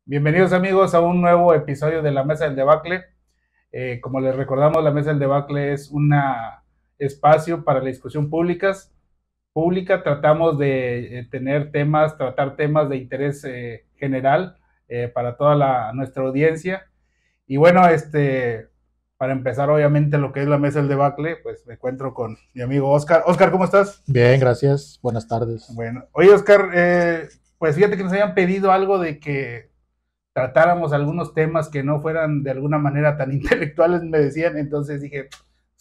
Bienvenidos amigos a un nuevo episodio de la Mesa del Debacle. Como les recordamos, la Mesa del Debacle es un espacio para la discusión pública. Tratamos de tratar temas de interés general para toda nuestra audiencia. Y bueno, para empezar obviamente lo que es la Mesa del Debacle, pues me encuentro con mi amigo Oscar. Oscar, ¿cómo estás? Bien, gracias. Buenas tardes. Bueno, oye Oscar, pues fíjate que nos habían pedido algo de que tratáramos algunos temas que no fueran de alguna manera tan intelectuales, me decían, entonces dije,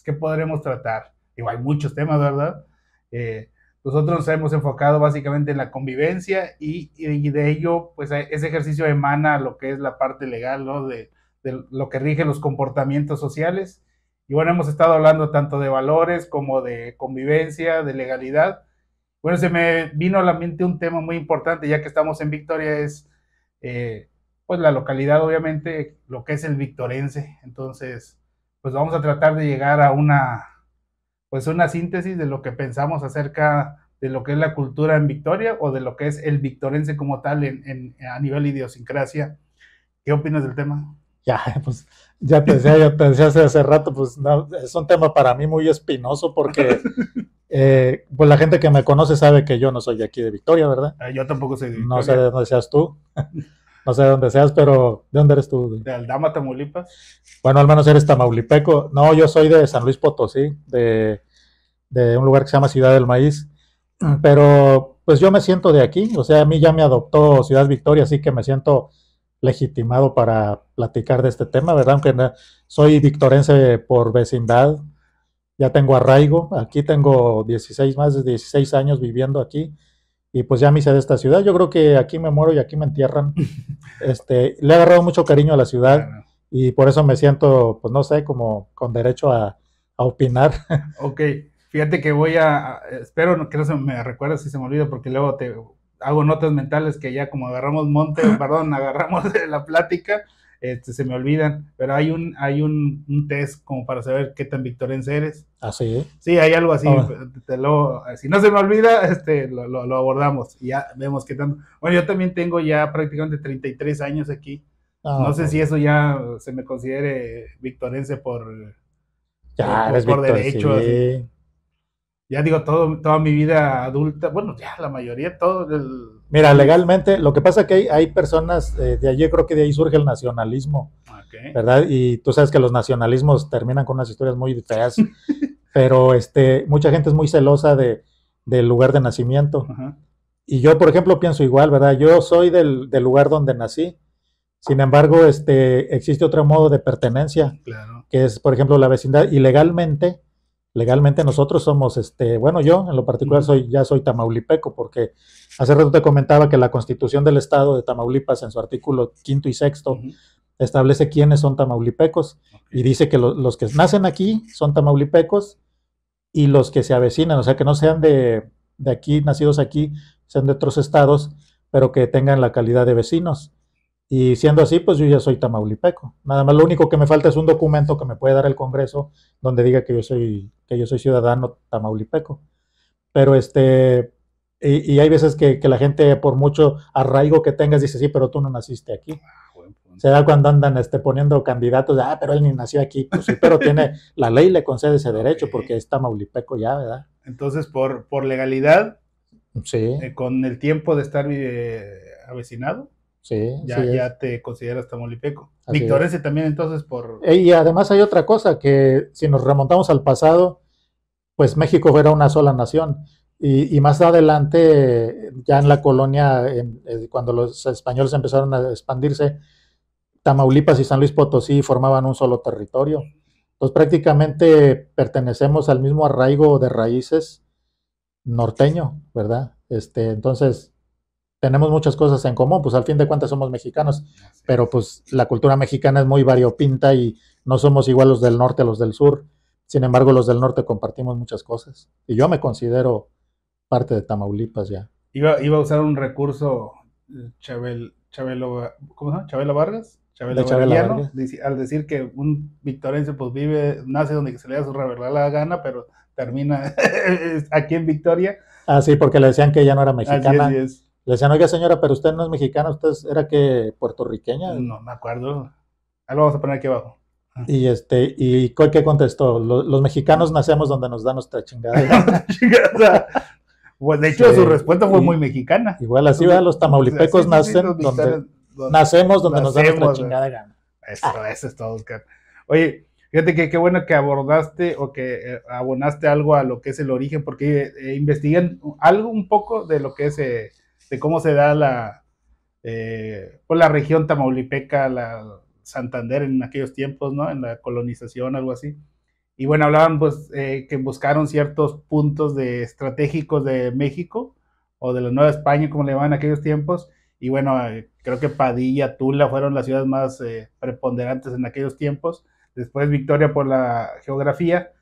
¿qué podremos tratar? Digo, hay muchos temas, ¿verdad? Eh, Nosotros nos hemos enfocado básicamente en la convivencia y de ello, pues ese ejercicio emana lo que es la parte legal, ¿no? De lo que rige los comportamientos sociales. Y bueno, hemos estado hablando tanto de valores como de convivencia, de legalidad. Bueno, se me vino a la mente un tema muy importante, ya que estamos en Victoria, es eh, pues la localidad, obviamente, lo que es el victorense. Entonces, pues vamos a tratar de llegar a pues una síntesis de lo que pensamos acerca de lo que es la cultura en Victoria o de lo que es el victorense como tal a nivel idiosincrasia. ¿Qué opinas del tema? Ya, pues ya te decía hace rato, pues no, es un tema para mí muy espinoso porque pues la gente que me conoce sabe que yo no soy de aquí de Victoria, ¿verdad? Yo tampoco soy de No sé de Victoria, dónde seas tú, no sé de dónde seas, pero ¿de dónde eres tú? de Aldama, Tamaulipas. Bueno, al menos eres tamaulipeco. No, yo soy de San Luis Potosí, de un lugar que se llama Ciudad del Maíz, pero pues yo me siento de aquí, o sea, a mí ya me adoptó Ciudad Victoria, así que me siento legitimado para platicar de este tema, ¿verdad? Aunque soy victorense por vecindad, ya tengo arraigo, aquí tengo 16, más de 16 años viviendo aquí y pues ya me hice de esta ciudad, yo creo que aquí me muero y aquí me entierran. Le he agarrado mucho cariño a la ciudad Claro. y por eso me siento, pues no sé, como con derecho a opinar. Ok, fíjate que espero que no se me recuerde si se me olvida, porque luego te hago notas mentales que ya como agarramos monte, perdón, agarramos de la plática, se me olvidan, pero hay un test como para saber qué tan victorense eres. Así. Sí, hay algo así, Oh, si no se me olvida, lo abordamos y ya vemos qué tanto. Bueno, yo también tengo ya prácticamente 33 años aquí. No no, sé pues si eso ya se me considere victorense ya eres por Víctor, derecho, así. sí. Ya digo, toda mi vida adulta, bueno, ya la mayoría, Mira, todos mis... legalmente, lo que pasa es que hay personas, de allí creo que de ahí surge el nacionalismo, Ok, ¿verdad? Y tú sabes que los nacionalismos terminan con unas historias muy feas, pero mucha gente es muy celosa del lugar de nacimiento. ajá, Y yo, por ejemplo, pienso igual, ¿verdad? Yo soy del lugar donde nací. Sin embargo, existe otro modo de pertenencia, claro. que es, por ejemplo, la vecindad. Y legalmente nosotros somos, bueno, yo en lo particular Ujú, ya soy tamaulipeco, porque hace rato te comentaba que la Constitución del Estado de Tamaulipas, en su artículo quinto y sexto, ujú, establece quiénes son tamaulipecos ok, y dice que los que nacen aquí son tamaulipecos y los que se avecinan, o sea, que no sean de aquí, nacidos aquí, sean de otros estados, pero que tengan la calidad de vecinos. Y siendo así, pues yo ya soy tamaulipeco. Nada más lo único que me falta es un documento que me puede dar el Congreso donde diga que yo soy ciudadano tamaulipeco. Pero y hay veces que la gente, por mucho arraigo que tengas, dice, sí, pero tú no naciste aquí. buen Se punto. da cuando andan poniendo candidatos, pero él ni nació aquí. Pues sí, pero la ley le concede ese Ok. derecho porque es tamaulipeco ya, ¿verdad? Entonces, por legalidad, Sí, con el tiempo de estar avecinado, sí, ya, sí es. ya te consideras tamaulipeco. Así es. Victorense también, entonces, por... Y además hay otra cosa, que si nos remontamos al pasado, pues México era una sola nación. Y más adelante, ya en la colonia, cuando los españoles empezaron a expandirse, Tamaulipas y San Luis Potosí formaban un solo territorio. Entonces prácticamente pertenecemos al mismo arraigo de raíces norteño, ¿verdad? Entonces tenemos muchas cosas en común, pues al fin de cuentas somos mexicanos, Así pero es. pues la cultura mexicana es muy variopinta y no somos igual los del norte a los del sur. Sin embargo, los del norte compartimos muchas cosas. Y yo me considero parte de Tamaulipas ya. Iba a usar un recurso ¿cómo se llama? Chabelo Vargas, De Chabelo Chabela Varguiano, Vargas. al decir que un victorense pues nace donde se le da su revelada gana, pero termina aquí en Victoria. Ah, sí, porque le decían que ella no era Así mexicana. es. Le decían, oiga señora, pero usted no es mexicana, usted era que puertorriqueña. No me acuerdo. Ahí lo vamos a poner aquí abajo. Y ¿qué contestó? Los mexicanos nacemos donde nos da nuestra chingada. O sea, pues de hecho, su respuesta fue muy mexicana. Igual así, los tamaulipecos nacen donde nacemos donde nos da nuestra chingada gana. Eso es todo, Oscar. Oye, fíjate que qué bueno que abordaste o que abonaste algo a lo que es el origen, porque investigan algo un poco de lo que es, de cómo se da pues la región tamaulipeca, la Santander en aquellos tiempos, ¿no? En la colonización, algo así. Y bueno, hablaban pues que buscaron ciertos puntos estratégicos de México o de la Nueva España, como le llamaban en aquellos tiempos. Y bueno, creo que Padilla, Tula fueron las ciudades más preponderantes en aquellos tiempos. Después Victoria por la geografía.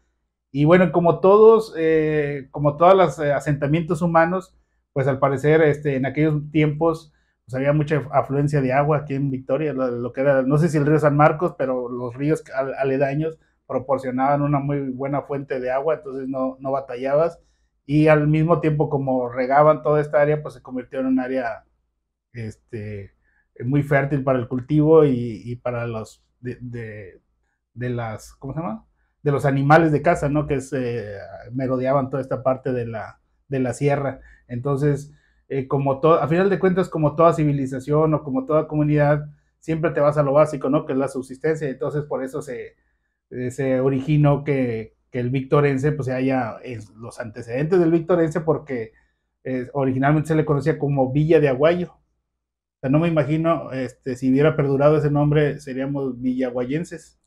Y bueno, como todos los asentamientos humanos, pues al parecer en aquellos tiempos pues había mucha afluencia de agua aquí en Victoria, lo que era, no sé si el río San Marcos, pero los ríos aledaños proporcionaban una muy buena fuente de agua, entonces no batallabas. Y al mismo tiempo, como regaban toda esta área, pues se convirtió en un área muy fértil para el cultivo y para los de las, ¿cómo se llama? De los animales de casa, ¿no? Que merodeaban toda esta parte de la sierra. Entonces, a final de cuentas, como toda civilización o como toda comunidad, siempre te vas a lo básico, ¿no? Que es la subsistencia. Entonces, por eso se originó que el victorense, pues los antecedentes del victorense, porque originalmente se le conocía como Villa de Aguayo. O sea, no me imagino, si hubiera perdurado ese nombre, seríamos villaguayenses.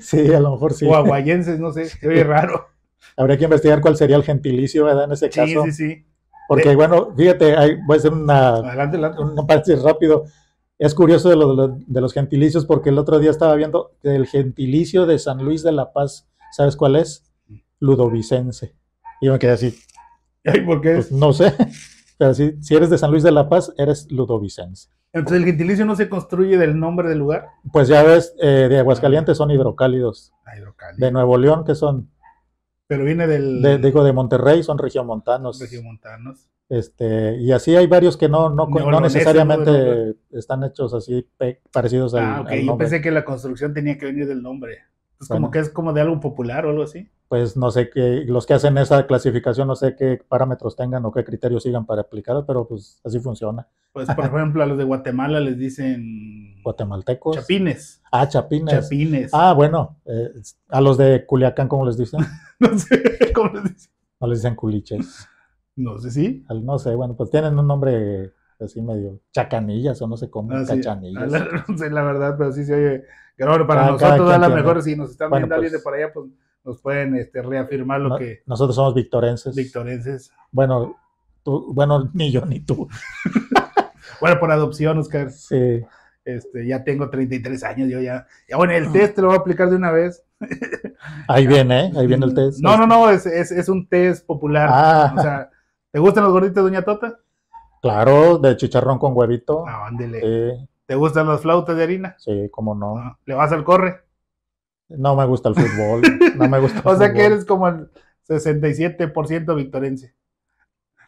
Sí, a lo mejor sí. O aguayenses, no sé, se oye raro. Habría que investigar cuál sería el gentilicio, ¿verdad? En ese caso. Sí. Porque, bueno, fíjate, voy a hacer Adelante. un paréntesis rápido. Es curioso de los gentilicios, porque el otro día estaba viendo el gentilicio de San Luis de la Paz. ¿Sabes cuál es? Ludovicense. Y yo me quedé así. ¿Y por qué? Pues, no sé. Pero si eres de San Luis de la Paz, eres ludovicense. Entonces, ¿el gentilicio no se construye del nombre del lugar? Pues ya ves, de Aguascalientes son hidrocálidos. Hidrocálidos. De Nuevo León, ¿qué son? Pero viene de Monterrey, son regiomontanos. Regiomontanos. Y así hay varios que no necesariamente están hechos así parecidos al nombre. Yo pensé que la construcción tenía que venir del nombre. Es como que es como de algo popular o algo así. Pues no sé, los que hacen esa clasificación no sé qué parámetros tengan o qué criterios sigan para aplicarlo, pero pues así funciona. Pues por ejemplo a los de Guatemala les dicen guatemaltecos. Chapines. Chapines. Bueno, a los de Culiacán, ¿cómo les dicen? No sé, ¿cómo les dicen? No les dicen culiches. No sé, ¿sí? No sé, bueno, pues tienen un nombre así medio chacanillas o no sé cómo, cachanillas. No sé la verdad, pero sí se oye. Pero bueno, para nosotros a lo mejor si nos están viendo alguien de por allá, pues nos pueden reafirmar lo que... Nosotros somos victorenses. Bueno, ni yo ni tú. Bueno, por adopción, Oscar. Sí. Ya tengo 33 años, yo ya... Bueno, el test te lo voy a aplicar de una vez. Ahí viene el test. No, es un test popular. O sea, ¿te gustan los gorditos, doña Tota? Claro, de chicharrón con huevito. Ándele. Sí. ¿Te gustan las flautas de harina? Sí, cómo no. ¿Le vas al corre? No me gusta el fútbol. No me gusta el o sea fútbol. Que eres como el 67% victorense.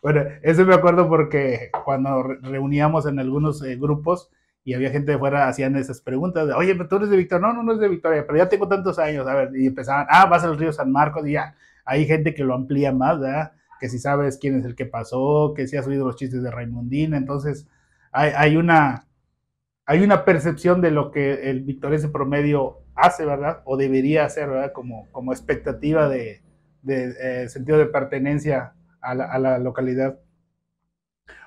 Bueno, eso me acuerdo porque cuando reuníamos en algunos grupos y había gente de fuera, hacían esas preguntas de, oye, pero tú eres de Victoria. No es de Victoria, pero ya tengo tantos años, a ver, y empezaban, vas al río San Marcos, y ya, hay gente que lo amplía más, ¿verdad? Que si sabes quién es el que pasó, que si has oído los chistes de Raimundín, entonces hay una percepción de lo que el victorense promedio hace, ¿verdad? O debería hacer, ¿verdad? Como expectativa de sentido de pertenencia a la localidad.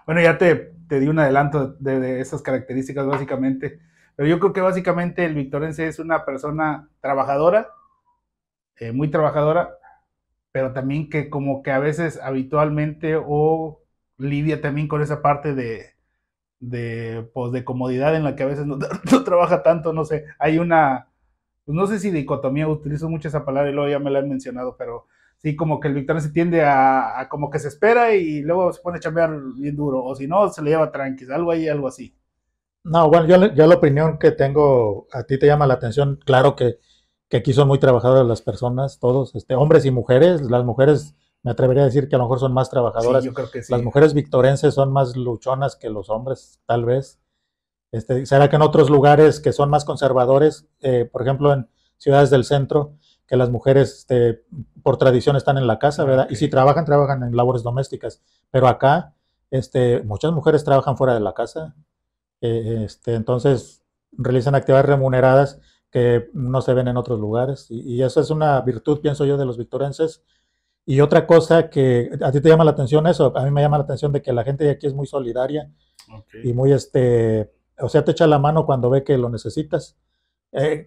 Bueno, ya te di un adelanto de esas características básicamente, pero yo creo que básicamente el victorense es una persona trabajadora, muy trabajadora, pero también que como que a veces habitualmente o lidia también con esa parte de comodidad en la que a veces no trabaja tanto, no sé, hay una, pues no sé si dicotomía, utilizo mucho esa palabra y luego ya me la han mencionado, pero sí, como que el victorense tiende a como que se espera y luego se pone a chambear bien duro, o si no, se le lleva tranquilo, algo así. No, bueno, yo la opinión que tengo, a ti te llama la atención, claro que aquí son muy trabajadoras las personas, todos, hombres y mujeres, las mujeres me atrevería a decir que a lo mejor son más Sí, trabajadoras. yo creo que Las sí. mujeres victorenses son más luchonas que los hombres, tal vez. Será que en otros lugares que son más conservadores, por ejemplo en ciudades del centro, que las mujeres por tradición están en la casa, Ah, ¿verdad? ok. Y si trabajan, trabajan en labores domésticas. Pero acá, muchas mujeres trabajan fuera de la casa. Entonces realizan actividades remuneradas que no se ven en otros lugares. Y eso es una virtud, pienso yo, de los victorenses. Y otra cosa que a ti te llama la atención eso, a mí me llama la atención de que la gente de aquí es muy solidaria Ok. y muy, o sea, te echa la mano cuando ve que lo necesitas.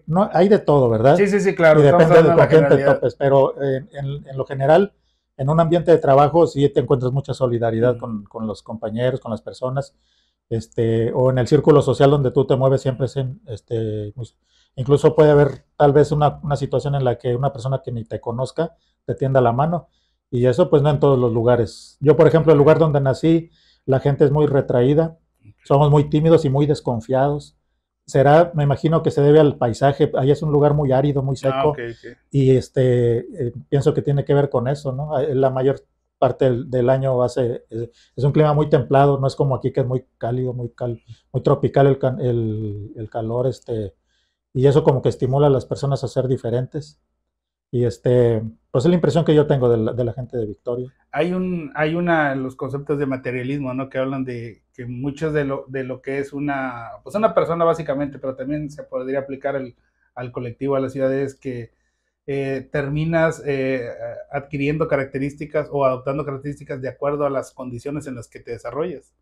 No, hay de todo, Sí, ¿verdad? sí, sí, Y claro, estamos depende hablando de de la con quién te generalidad. topes, pero en lo general, en un ambiente de trabajo sí te encuentras mucha solidaridad Ujú. con los compañeros, con las personas, o en el círculo social donde tú te mueves siempre es incluso puede haber tal vez una situación en la que una persona que ni te conozca te tienda la mano, y eso pues no en todos los lugares. Yo, por ejemplo, el Ok, lugar donde nací, la gente es muy retraída, somos muy tímidos y muy desconfiados. Será, me imagino que se debe al paisaje, ahí es un lugar muy árido, muy ah, ok, seco, ok. y pienso que tiene que ver con eso, ¿no? La mayor parte del año es un clima muy templado, no es como aquí que es muy cálido, muy tropical el calor, y eso como que estimula a las personas a ser diferentes. Y pues es la impresión que yo tengo de la gente de Victoria. Los conceptos de materialismo, ¿no? Que hablan de que muchos de lo que es pues una persona básicamente, pero también se podría aplicar al colectivo, a las ciudades, que terminas adquiriendo características o adoptando características de acuerdo a las condiciones en las que te desarrollas.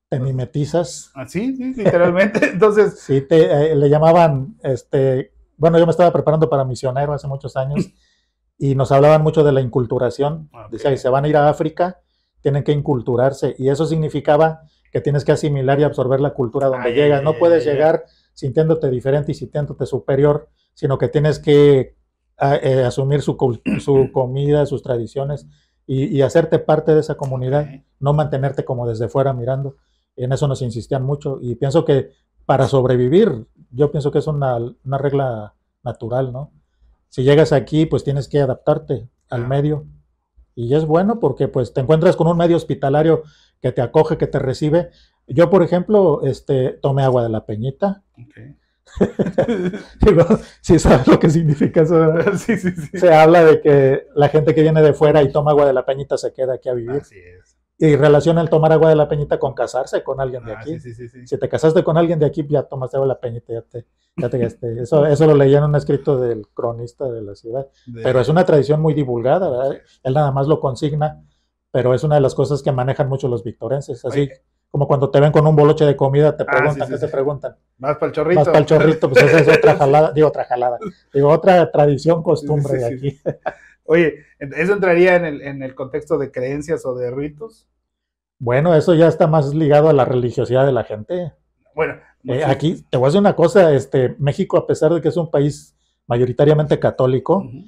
Te mimetizas. Así, sí, literalmente. Entonces, Sí, le llamaban, bueno, yo me estaba preparando para misionero hace muchos años y nos hablaban mucho de la inculturación. ok. Decía que se van a ir a África, tienen que inculturarse, y eso significaba que tienes que asimilar y absorber la cultura donde Ay, ay, llegas. ay, No ay, puedes ay, ay. llegar sintiéndote diferente y sintiéndote superior, sino que tienes que asumir su comida, sus tradiciones, y hacerte parte de esa Ok. comunidad, no mantenerte como desde fuera mirando. En eso nos insistían mucho y pienso que para sobrevivir, yo pienso que es una regla natural, ¿no? Si llegas aquí, pues tienes que adaptarte al Claro. medio, y es bueno porque pues te encuentras con un medio hospitalario que te acoge, que te recibe. Yo, por ejemplo, tomé agua de la Peñita. Ok. Digo, si sabes lo que significa eso, ¿verdad? Sí, sí, sí. Se habla de que la gente que viene de fuera y toma agua de la Peñita se queda aquí a vivir. Así es. Y relaciona el tomar agua de la Peñita con casarse con alguien de Ah, sí, aquí. sí, sí, sí. Si te casaste con alguien de aquí, ya tomaste agua de la Peñita, eso lo leí en un escrito del cronista de la ciudad. Pero es De, una tradición muy divulgada, así ¿verdad? es. Él nada más lo consigna, pero es una de las cosas que manejan mucho los victorenses. Así Oye, como cuando te ven con un boloche de comida, te ah, sí, preguntan, sí, ¿qué sí. te preguntan? Vas para el Vas para chorrito. el chorrito, pues esa es otra Sí, jalada, digo, otra tradición, sí, costumbre sí, de sí, sí. aquí. Oye, ¿eso entraría en el contexto de creencias o de ritos? Bueno, eso ya está más ligado a la religiosidad de la gente. Bueno, muchos. Aquí te voy a decir una cosa, México, a pesar de que es un país mayoritariamente católico, Ujú.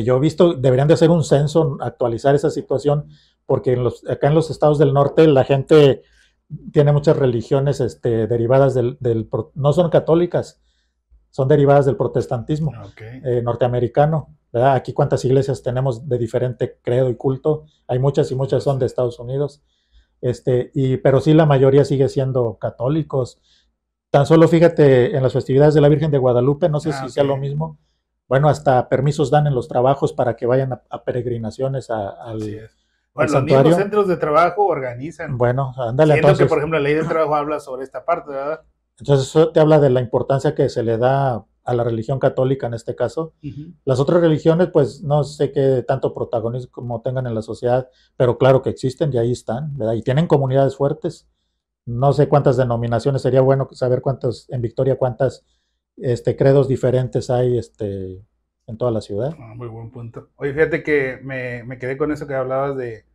yo he visto, deberían de hacer un censo, actualizar esa situación, porque acá en los estados del norte la gente tiene muchas religiones derivadas no son católicas, son derivadas del protestantismo Ok. norteamericano, ¿verdad? Aquí cuántas iglesias tenemos de diferente credo y culto, hay muchas y muchas No son de sé. Estados Unidos, pero sí la mayoría sigue siendo católicos. Tan solo fíjate en las festividades de la Virgen de Guadalupe, no sé Ah, si ok. sea lo mismo. Bueno, hasta permisos dan en los trabajos para que vayan a peregrinaciones Así al, es. al Bueno, los mismos santuario. centros de trabajo organizan, Bueno, ándale, siendo que, por entonces. ejemplo, la ley del trabajo habla sobre esta parte, ¿verdad? Entonces eso te habla de la importancia que se le da a la religión católica en este caso. Ujú. Las otras religiones, pues no sé qué tanto protagonismo tengan en la sociedad, pero claro que existen y ahí están, ¿verdad? Y tienen comunidades fuertes. No sé cuántas denominaciones, sería bueno saber en Victoria cuántas credos diferentes hay en toda la ciudad. Ah, muy buen punto. Oye, fíjate que me quedé con eso que hablabas de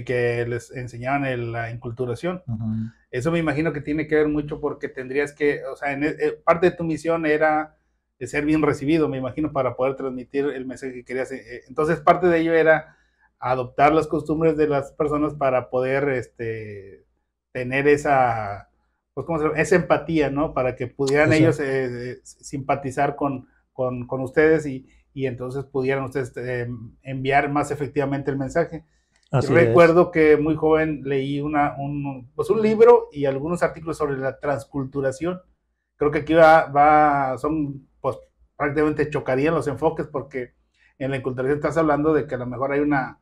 que les enseñaban la inculturación. Ujú. Eso me imagino que tiene que ver mucho porque tendrías que, o sea, parte de tu misión era de ser bien recibido, me imagino, para poder transmitir el mensaje que querías. Entonces, parte de ello era adoptar las costumbres de las personas para poder tener esa, pues, ¿cómo se llama? Esa empatía, ¿no? Para que pudieran ellos Eso. simpatizar con ustedes y entonces pudieran ustedes enviar más efectivamente el mensaje. Yo Así es. recuerdo que muy joven leí pues un libro y algunos artículos sobre la transculturación. Creo que aquí son, pues prácticamente chocarían los enfoques porque en la enculturación estás hablando de que a lo mejor hay una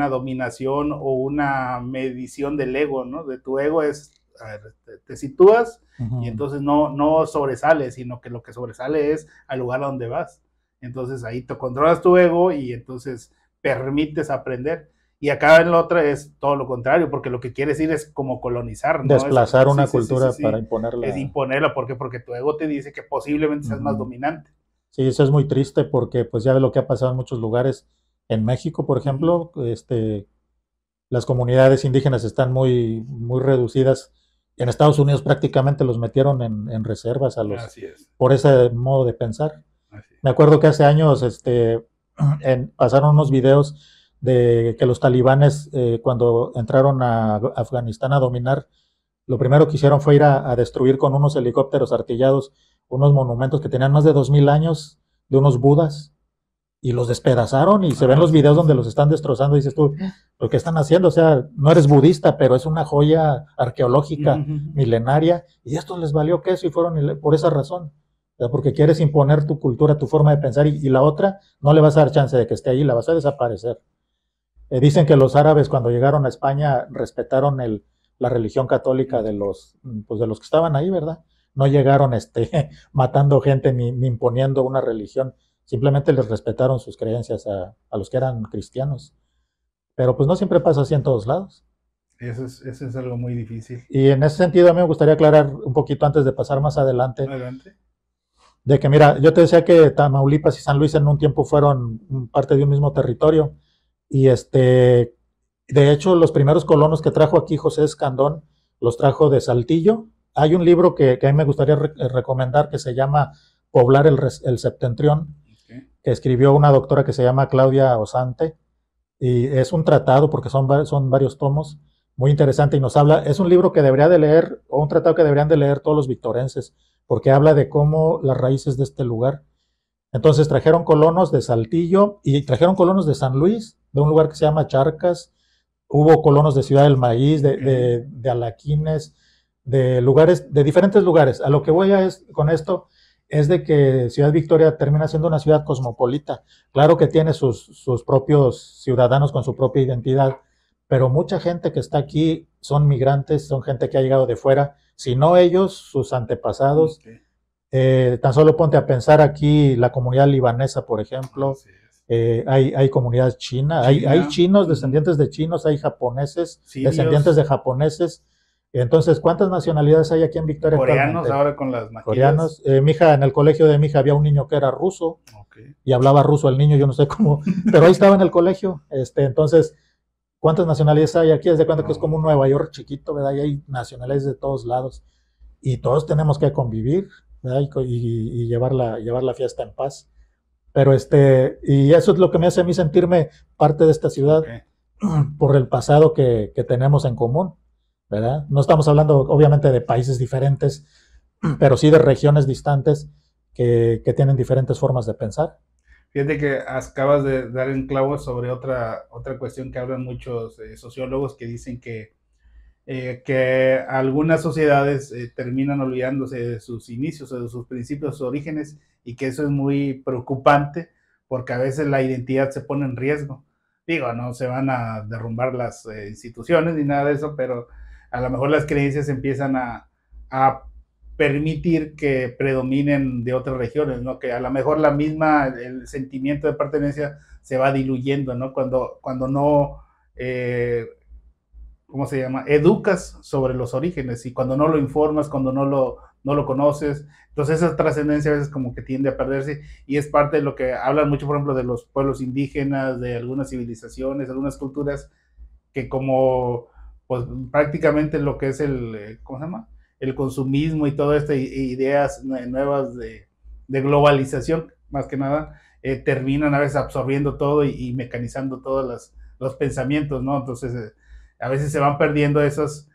dominación o una medición del ego, ¿no? De tu ego es, a ver, te sitúas y Ujú. entonces no sobresales, sino que lo que sobresale es al lugar a donde vas. Entonces ahí te controlas tu ego y entonces permites aprender. Y acá en la otra es todo lo contrario, porque lo que quieres ir es como colonizar, ¿no? Desplazar Sí, una sí, sí, sí, cultura para sí. Es imponerla. imponerla, ¿por qué? Porque tu ego te dice que posiblemente seas más Ujú. dominante. Sí, eso es muy triste porque pues ya ve lo que ha pasado en muchos lugares. En México, por Uh -huh. ejemplo, las comunidades indígenas están muy, muy reducidas. En Estados Unidos prácticamente los metieron en reservas Así es, por ese modo de pensar. así es. Me acuerdo que hace años pasaron unos videos de que los talibanes, cuando entraron a Afganistán a dominar, lo primero que hicieron fue ir a destruir con unos helicópteros artillados unos monumentos que tenían más de 2000 años de unos budas y los despedazaron y se ven los Sí, videos sí, donde sí. los están destrozando y dices tú, lo que están haciendo, o sea, no eres budista, pero es una joya Uh -huh, arqueológica uh -huh. milenaria y esto les valió queso y fueron por esa razón, porque quieres imponer tu cultura, tu forma de pensar y la otra no le vas a dar chance de que esté ahí, la vas a desaparecer. Dicen que los árabes cuando llegaron a España respetaron la religión católica pues de los que estaban ahí, ¿verdad? No llegaron matando gente ni imponiendo una religión, simplemente les respetaron sus creencias a los que eran cristianos. Pero pues no siempre pasa así en todos lados. Eso es algo muy difícil. Y en ese sentido a mí me gustaría aclarar un poquito antes de pasar más adelante, Adelante. de que mira, yo te decía que Tamaulipas y San Luis en un tiempo fueron parte de un mismo territorio. Y de hecho, los primeros colonos que trajo aquí José Escandón los trajo de Saltillo. Hay un libro que a mí me gustaría recomendar que se llama Poblar el Septentrión, Okay. que escribió una doctora que se llama Claudia Osante. Y es un tratado, porque son varios tomos, muy interesante y nos habla, es un libro que debería de leer, o un tratado que deberían de leer todos los victorenses, porque habla de cómo las raíces de este lugar. Entonces trajeron colonos de Saltillo y trajeron colonos de San Luis, de un lugar que se llama Charcas. Hubo colonos de Ciudad del Maíz, Okay. de Alaquines, de lugares, de diferentes lugares. A lo que voy con esto es de que Ciudad Victoria termina siendo una ciudad cosmopolita. Claro que tiene sus propios ciudadanos con su propia identidad, pero mucha gente que está aquí son migrantes, son gente que ha llegado de fuera, si no ellos, sus antepasados. Okay. Tan solo ponte a pensar aquí la comunidad libanesa, por ejemplo, Así es. hay comunidad china, hay China, chinos, uh -huh. descendientes de chinos, hay japoneses, descendientes Sirios, de japoneses. Entonces, ¿cuántas nacionalidades hay aquí en Victoria coreanos, actualmente? ahora con las maquillas. Coreanos. En el colegio de mi hija había un niño que era ruso Okay. y hablaba ruso el niño, yo no sé cómo, pero ahí estaba en el colegio. Entonces, ¿cuántas nacionalidades hay aquí? Desde cuando que es como un Nueva York chiquito, ¿verdad? Y hay nacionalidades de todos lados y todos tenemos que convivir, ¿verdad? Y llevar la fiesta en paz. Pero y eso es lo que me hace a mí sentirme parte de esta ciudad Okay. por el pasado que tenemos en común, ¿verdad? No estamos hablando obviamente de países diferentes, pero sí de regiones distantes que tienen diferentes formas de pensar. Fíjate que acabas de dar en clavo sobre otra cuestión que hablan muchos sociólogos que dicen que algunas sociedades terminan olvidándose de sus inicios, de sus principios, sus orígenes, y que eso es muy preocupante porque a veces la identidad se pone en riesgo. Digo, no se van a derrumbar las instituciones ni nada de eso, pero a lo mejor las creencias empiezan a permitir que predominen de otras regiones, ¿no? Que a lo mejor el sentimiento de pertenencia se va diluyendo, ¿no? Cuando no ¿cómo se llama? Educas sobre los orígenes y cuando no lo informas, cuando no lo conoces, entonces esa trascendencia a veces como que tiende a perderse y es parte de lo que hablan mucho, por ejemplo, de los pueblos indígenas, de algunas civilizaciones, algunas culturas, que como pues prácticamente lo que es ¿cómo se llama? El consumismo y todas estas ideas nuevas de globalización, más que nada, terminan a veces absorbiendo todo y mecanizando todos los pensamientos, ¿no? Entonces, a veces se van perdiendo esos,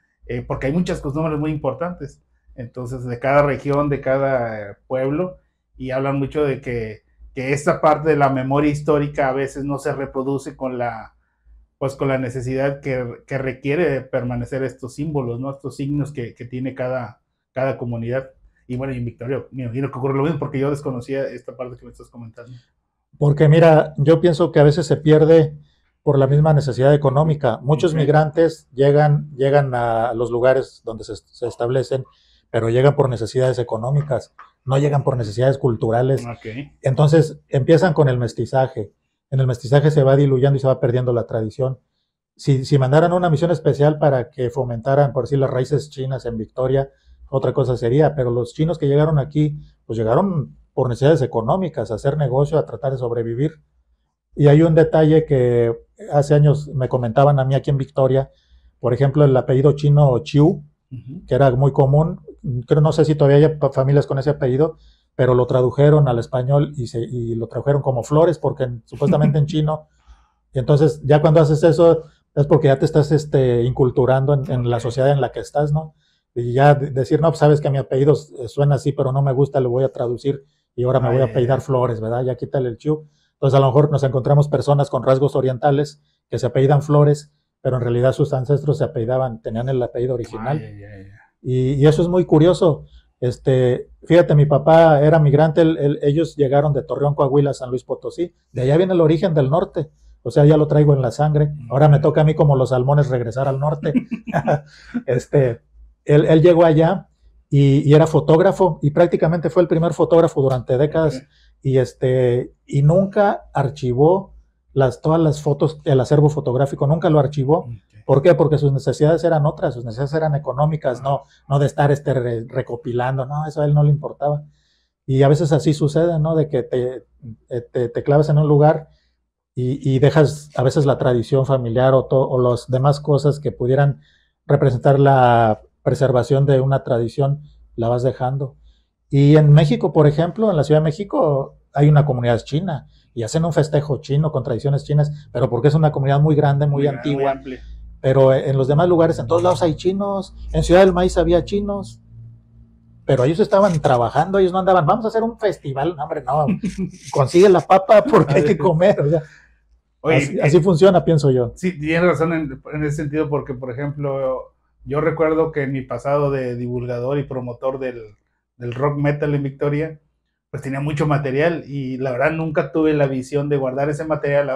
porque hay muchas costumbres muy importantes, entonces, de cada región, de cada pueblo, y hablan mucho de que esta parte de la memoria histórica a veces no se reproduce con pues con la necesidad que requiere permanecer estos símbolos, ¿no? Estos signos que tiene cada comunidad. Y bueno, y en Victoria, me imagino que ocurre lo mismo porque yo desconocía esta parte que me estás comentando. Porque mira, yo pienso que a veces se pierde por la misma necesidad económica. Muchos Ok. migrantes llegan a los lugares donde se establecen, pero llegan por necesidades económicas, no llegan por necesidades culturales. Ok. Entonces empiezan con el mestizaje. En el mestizaje se va diluyendo y se va perdiendo la tradición. Si mandaran una misión especial para que fomentaran, por decir, las raíces chinas en Victoria, otra cosa sería, pero los chinos que llegaron aquí, pues llegaron por necesidades económicas, a hacer negocio, a tratar de sobrevivir. Y hay un detalle que hace años me comentaban a mí aquí en Victoria, por ejemplo, el apellido chino Chiu, Ujú. que era muy común, creo, no sé si todavía hay familias con ese apellido, pero lo tradujeron al español y lo tradujeron como Flores, porque supuestamente en chino, y entonces ya cuando haces eso es porque ya te estás inculturando en la Ok. sociedad en la que estás, ¿no? Y ya decir, no, pues sabes que mi apellido suena así, pero no me gusta, lo voy a traducir y ahora me Ah, voy a ya, apellidar ya. Flores, ¿verdad? Ya quítale el Chiu. Entonces a lo mejor nos encontramos personas con rasgos orientales que se apellidan Flores, pero en realidad sus ancestros se apellidaban, tenían el apellido Ah, original. ya, ya, ya. Y eso es muy curioso. Fíjate, mi papá era migrante, ellos llegaron de Torreón, Coahuila, a San Luis Potosí. De allá viene el origen del norte. O sea, ya lo traigo en la sangre. Ahora me toca a mí como los salmones regresar al norte. este, él llegó allá y era fotógrafo y prácticamente fue el primer fotógrafo durante Ok. décadas y nunca archivó todas las fotos, el acervo fotográfico, nunca lo archivó. Ok. ¿Por qué? Porque sus necesidades eran otras, sus necesidades eran económicas, Ah, no de estar recopilando, no, eso a él no le importaba. Y a veces así sucede, ¿no? De que te clavas en un lugar y dejas a veces la tradición familiar o las demás cosas que pudieran representar la preservación de una tradición, la vas dejando. Y en México, por ejemplo, en la Ciudad de México hay una comunidad china y hacen un festejo chino con tradiciones chinas, pero porque es una comunidad muy grande, muy muy grande, muy antigua. amplia. Pero en los demás lugares, en todos lados hay chinos. En Ciudad del Maíz había chinos, pero ellos estaban trabajando, ellos no andaban, vamos a hacer un festival. No, hombre, no, consigue la papa porque hay que comer. O sea, Oye, así funciona, pienso yo. sí, tienes razón en ese sentido, porque, por ejemplo, yo recuerdo que en mi pasado de divulgador y promotor del rock metal en Victoria, pues tenía mucho material y la verdad nunca tuve la visión de guardar ese material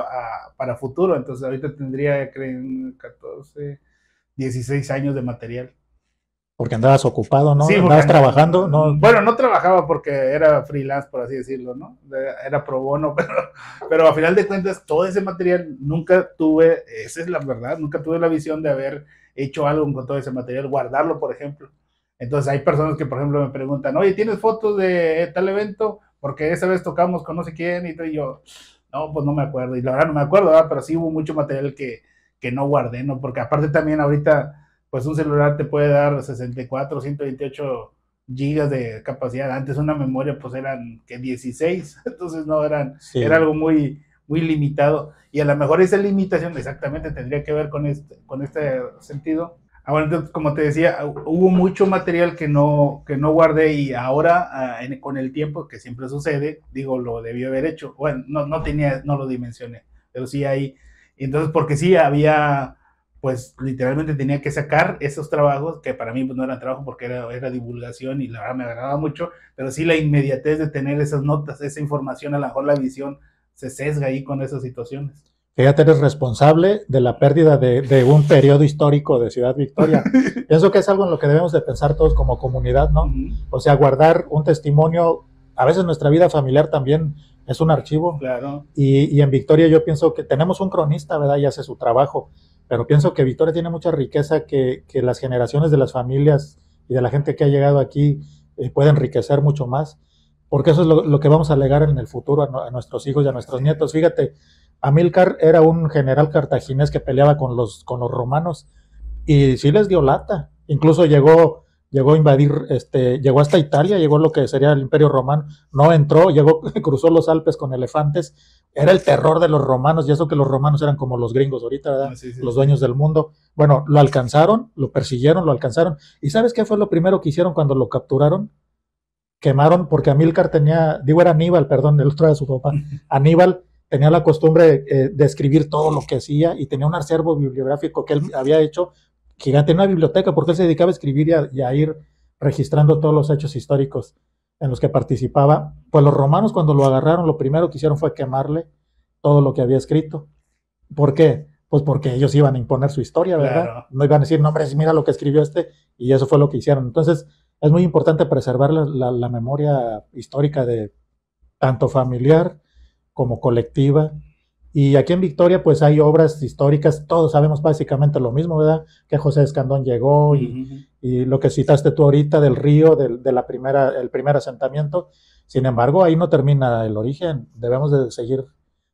para futuro. Entonces ahorita tendría, creo, 14, 16 años de material. Porque andabas ocupado, ¿no? Sí, porque Andabas trabajando, ¿no? bueno, no trabajaba porque era freelance, por así decirlo, ¿no? Era pro bono, pero a final de cuentas, todo ese material nunca tuve, esa es la verdad, nunca tuve la visión de haber hecho algo con todo ese material, guardarlo, por ejemplo. Entonces hay personas que, por ejemplo, me preguntan, oye, ¿tienes fotos de tal evento? Porque esa vez tocamos con no sé quién y yo, no, pues no me acuerdo. Y la verdad no me acuerdo, ¿verdad? Pero sí hubo mucho material que no guardé, ¿no? Porque aparte también ahorita pues un celular te puede dar 64, 128 gigas de capacidad. Antes una memoria pues eran que 16, entonces no era Sí. algo muy limitado. Y a lo mejor esa limitación exactamente tendría que ver con este sentido. Bueno, entonces, como te decía, hubo mucho material que no guardé y ahora, con el tiempo, que siempre sucede, digo, lo debió haber hecho. Bueno, no lo dimensioné, pero sí hay. Entonces, porque sí había, pues literalmente tenía que sacar esos trabajos, que para mí pues, no eran trabajo porque era divulgación y la verdad me agradaba mucho, pero sí la inmediatez de tener esas notas, esa información, a lo mejor la visión se sesga ahí con esas situaciones. Fíjate, eres responsable de la pérdida de un periodo histórico de Ciudad Victoria. Pienso que es algo en lo que debemos de pensar todos como comunidad, ¿no? O sea, guardar un testimonio, a veces nuestra vida familiar también es un archivo. Claro. Y en Victoria yo pienso que tenemos un cronista, ¿verdad? Y hace su trabajo, pero pienso que Victoria tiene mucha riqueza que las generaciones de las familias y de la gente que ha llegado aquí puede enriquecer mucho más, porque eso es lo que vamos a legar en el futuro a nuestros hijos y a nuestros nietos. Fíjate, Amílcar era un general cartaginés que peleaba con los romanos y sí les dio lata. Incluso llegó a invadir, llegó hasta Italia, llegó lo que sería el Imperio Romano, no entró, cruzó los Alpes con elefantes, era el terror de los romanos, y eso que los romanos eran como los gringos ahorita, ¿verdad? Sí, sí, Los sí. dueños del mundo. Bueno, lo alcanzaron, lo persiguieron, lo alcanzaron. ¿Y sabes qué fue lo primero que hicieron cuando lo capturaron? Quemaron, porque Amílcar era Aníbal, perdón, el otro era su papá. Aníbal tenía la costumbre de escribir todo lo que hacía y tenía un acervo bibliográfico que él había hecho gigante, en una biblioteca, porque él se dedicaba a escribir y a ir registrando todos los hechos históricos en los que participaba. Pues los romanos, cuando lo agarraron, lo primero que hicieron fue quemarle todo lo que había escrito. ¿Por qué? Pues porque ellos iban a imponer su historia, ¿verdad? Claro. No iban a decir, no, hombre, mira lo que escribió este, y eso fue lo que hicieron. Entonces, es muy importante preservar la memoria histórica de tanto familiar como colectiva. Y aquí en Victoria, pues hay obras históricas, todos sabemos básicamente lo mismo, ¿verdad? Que José Escandón llegó y lo que citaste tú ahorita del río, el primer asentamiento. Sin embargo, ahí no termina el origen, debemos de seguir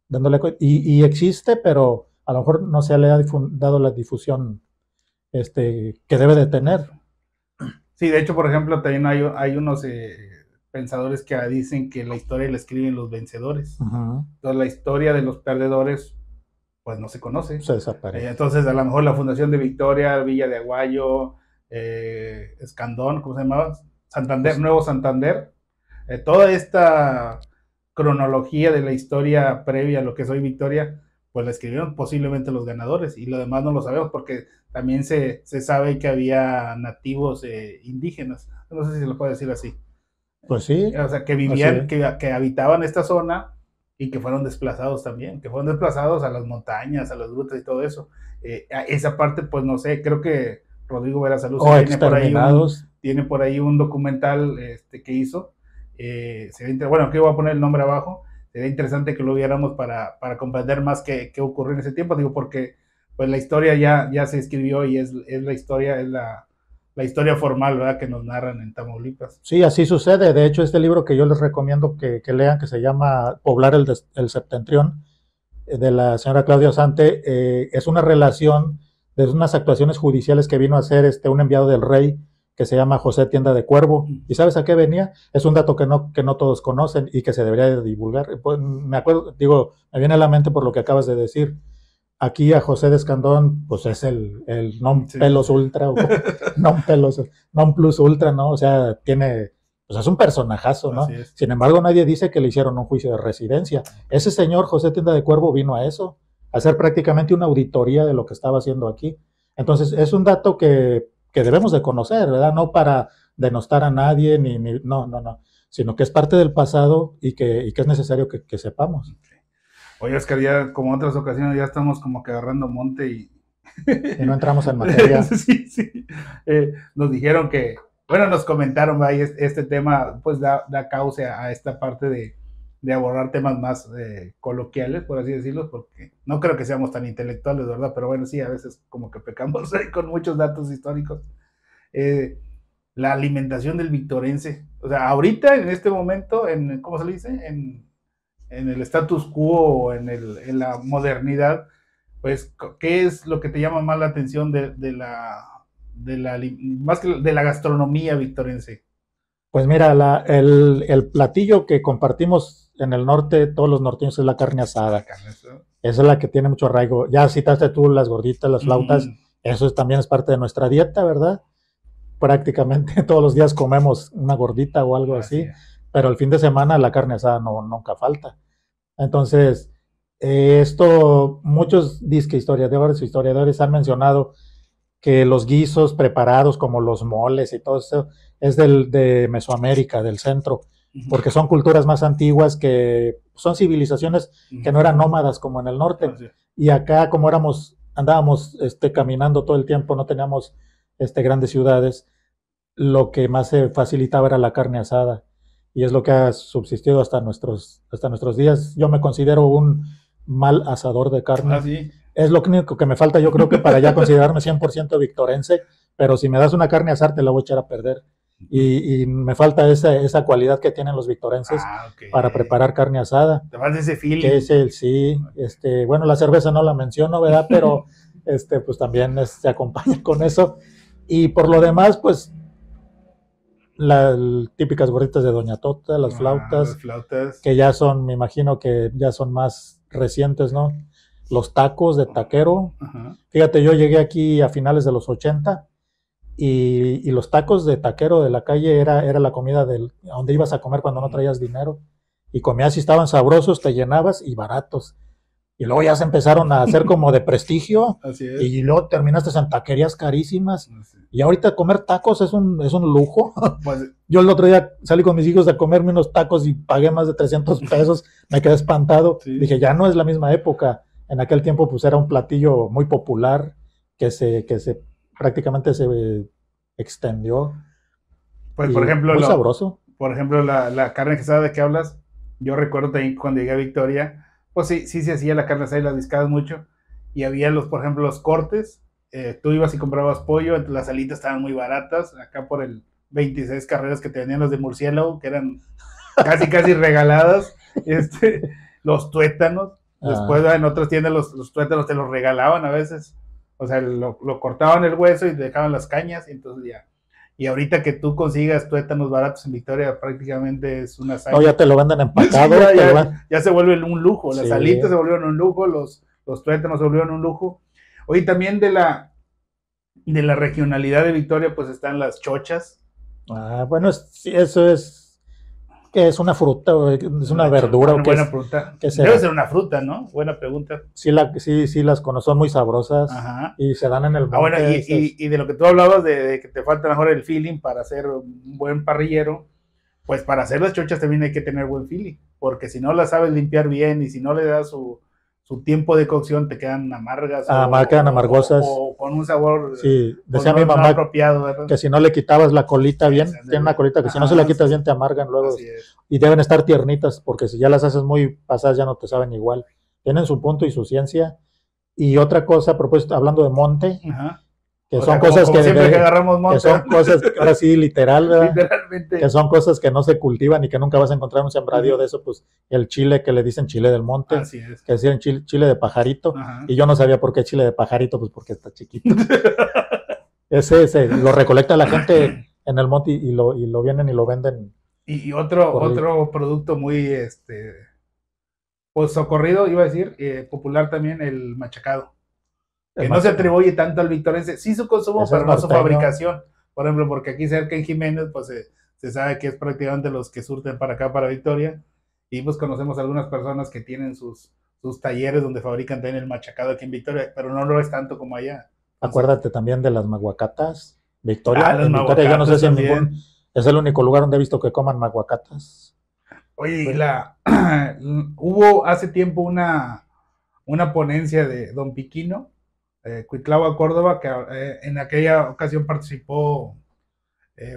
dándole, y existe, pero a lo mejor no se le ha dado la difusión que debe de tener. Sí, de hecho, por ejemplo, también hay unos pensadores que dicen que la historia la escriben los vencedores. Entonces, la historia de los perdedores, pues no se conoce. Se desaparece. Entonces, a lo mejor la fundación de Victoria, Villa de Aguayo, Escandón, ¿cómo se llamaba? Santander, Nuevo Santander. Toda esta cronología de la historia previa a lo que es hoy Victoria, pues la escribieron posiblemente los ganadores, y lo demás no lo sabemos porque también se sabe que había nativos indígenas, no sé si se lo puede decir así. Pues sí. O sea, que vivían, que habitaban esta zona y que fueron desplazados también, que fueron desplazados a las montañas, a las grutas y todo eso. Esa parte, pues no sé, creo que Rodrigo Verasaluz tiene por ahí un documental que hizo. Bueno, aquí voy a poner el nombre abajo. Sería interesante que lo viéramos para comprender más qué ocurrió en ese tiempo, digo, porque pues la historia ya se escribió y es la historia, es la historia formal, ¿verdad?, que nos narran en Tamaulipas. Sí, así sucede. De hecho, este libro que yo les recomiendo que lean, que se llama Poblar el Septentrión, de la señora Claudia Osante, es una relación de unas actuaciones judiciales que vino a hacer un enviado del rey que se llama José Tienda de Cuervo. ¿Y sabes a qué venía? Es un dato que no todos conocen y que se debería de divulgar. Pues, me viene a la mente por lo que acabas de decir. Aquí a José de Escandón, pues es el non pelos ultra, o non plus ultra, ¿no? O sea, pues es un personajazo, ¿no? Sin embargo, nadie dice que le hicieron un juicio de residencia. Ese señor José Tienda de Cuervo vino a eso, a hacer prácticamente una auditoría de lo que estaba haciendo aquí. Entonces, es un dato que debemos de conocer, ¿verdad? No para denostar a nadie, no, sino que es parte del pasado y que es necesario que sepamos. Oye, Oscar, ya como en otras ocasiones ya estamos como que agarrando monte y no entramos en materia. Sí. Nos dijeron que, bueno, nos comentaron, ¿va? Y este tema pues da cauce a esta parte de abordar temas más coloquiales, por así decirlo, porque no creo que seamos tan intelectuales, ¿verdad? Pero bueno, sí, a veces como que pecamos con muchos datos históricos. La alimentación del victorense, o sea, ahorita, en este momento, ¿cómo se le dice? En el status quo o en la modernidad, pues, ¿qué es lo que te llama más la atención más que de la gastronomía victorense? Pues mira, el platillo que compartimos en el norte, todos los norteños, es la carne asada. Esa es la que tiene mucho arraigo. Ya citaste tú las gorditas, las flautas, eso también es parte de nuestra dieta, ¿verdad? Prácticamente todos los días comemos una gordita o algo así, pero el fin de semana la carne asada nunca falta. Entonces, muchos historiadores han mencionado que los guisos preparados como los moles y todo eso es de Mesoamérica, del centro, porque son culturas más antiguas, que son civilizaciones que no eran nómadas como en el norte. Y acá, como andábamos caminando todo el tiempo, no teníamos grandes ciudades, lo que más se facilitaba era la carne asada, y es lo que ha subsistido hasta nuestros días. Yo me considero un mal asador de carne. ¿Sí? Es lo único que me falta, yo creo, que para ya considerarme 100% victorense, pero si me das una carne a asar, te la voy a echar a perder. Y me falta esa cualidad que tienen los victorenses para preparar carne asada. Te vas de ese feeling. Que es sí. Bueno, la cerveza no la menciono, ¿verdad? Pero pues también se acompaña con eso. Y por lo demás, pues las típicas gorditas de Doña Tota, las flautas, que ya son, me imagino que ya son más recientes, ¿no? Los tacos de taquero. Fíjate, yo llegué aquí a finales de los 80 y los tacos de taquero de la calle era la comida donde ibas a comer cuando no traías dinero. y comías y estaban sabrosos, te llenabas y baratos. Y luego ya se empezaron a hacer como de prestigio. Así es. Y luego terminaste en taquerías carísimas. Sí. Y ahorita comer tacos es un lujo. Pues, Yo el otro día salí con mis hijos a comerme unos tacos y pagué más de 300 pesos. Me quedé espantado. Sí. Dije, ya no es la misma época. En aquel tiempo pues era un platillo muy popular que prácticamente se extendió. pues Y por ejemplo, muy sabroso. por ejemplo, la carne asada de que hablas, yo recuerdo también cuando llegué a Victoria, pues sí se hacía la carne asada y las discadas mucho, y había por ejemplo, los cortes, tú ibas y comprabas pollo, las alitas estaban muy baratas, acá por el 26 carreras que te vendían los de murciélago, que eran casi regaladas, los tuétanos, después en otras tiendas los tuétanos te los regalaban a veces, o sea, lo cortaban el hueso y te dejaban las cañas, entonces ya. Y ahorita que tú consigas tuétanos baratos en Victoria, prácticamente es una hazaña. No, ya te lo venden empacado. Ya se vuelve un lujo. Las Sí. alitas se volvieron un lujo, los tuétanos se volvieron un lujo. Oye, también de la regionalidad de Victoria, pues están las chochas. Bueno, eso es que es una fruta, es una verdura. Una buena fruta. Debe ser una fruta, ¿no? Buena pregunta. Sí, las conozco, son muy sabrosas. Ajá. Y se dan en el monte. Bueno, y de lo que tú hablabas de que te falta mejor el feeling para hacer un buen parrillero, pues para hacer las chochas también hay que tener buen feeling, porque si no las sabes limpiar bien y si no le das su tiempo de cocción, te quedan amargas. Quedan amargosas. O con un sabor sí, decía mi mamá apropiado, ¿verdad? Que si no le quitabas la colita bien, tiene una colita que si no se la quitas bien te amargan luego. Y deben estar tiernitas, porque si ya las haces muy pasadas ya no te saben igual. Tienen su punto y su ciencia. Y otra cosa, propuesto, hablando de monte, que son cosas que siempre que agarramos monte, que son cosas, ahora sí, literal, ¿verdad? Literalmente. Que son cosas que no se cultivan y que nunca vas a encontrar un sembradío de eso, pues el chile que le dicen chile del monte, Así es. que decían chile de pajarito, y yo no sabía por qué chile de pajarito, pues porque está chiquito. ese lo recolecta la gente en el monte y lo vienen y lo venden. Y otro producto muy pues socorrido, iba a decir, popular también, el machacado. Que no se atribuye tanto al victorense, sí su consumo, pero no su fabricación. Por ejemplo, porque aquí cerca en Jiménez, pues se sabe que es prácticamente los que surten para acá, para Victoria, y pues conocemos algunas personas que tienen sus talleres donde fabrican también el machacado aquí en Victoria, pero no lo es tanto como allá. Acuérdate también de las maguacatas. Victoria, las en Victoria yo no sé si en ningún, es el único lugar donde he visto que coman maguacatas. Oye, hubo hace tiempo una ponencia de Don Piquino, Cuitlahua, Córdoba, que en aquella ocasión participó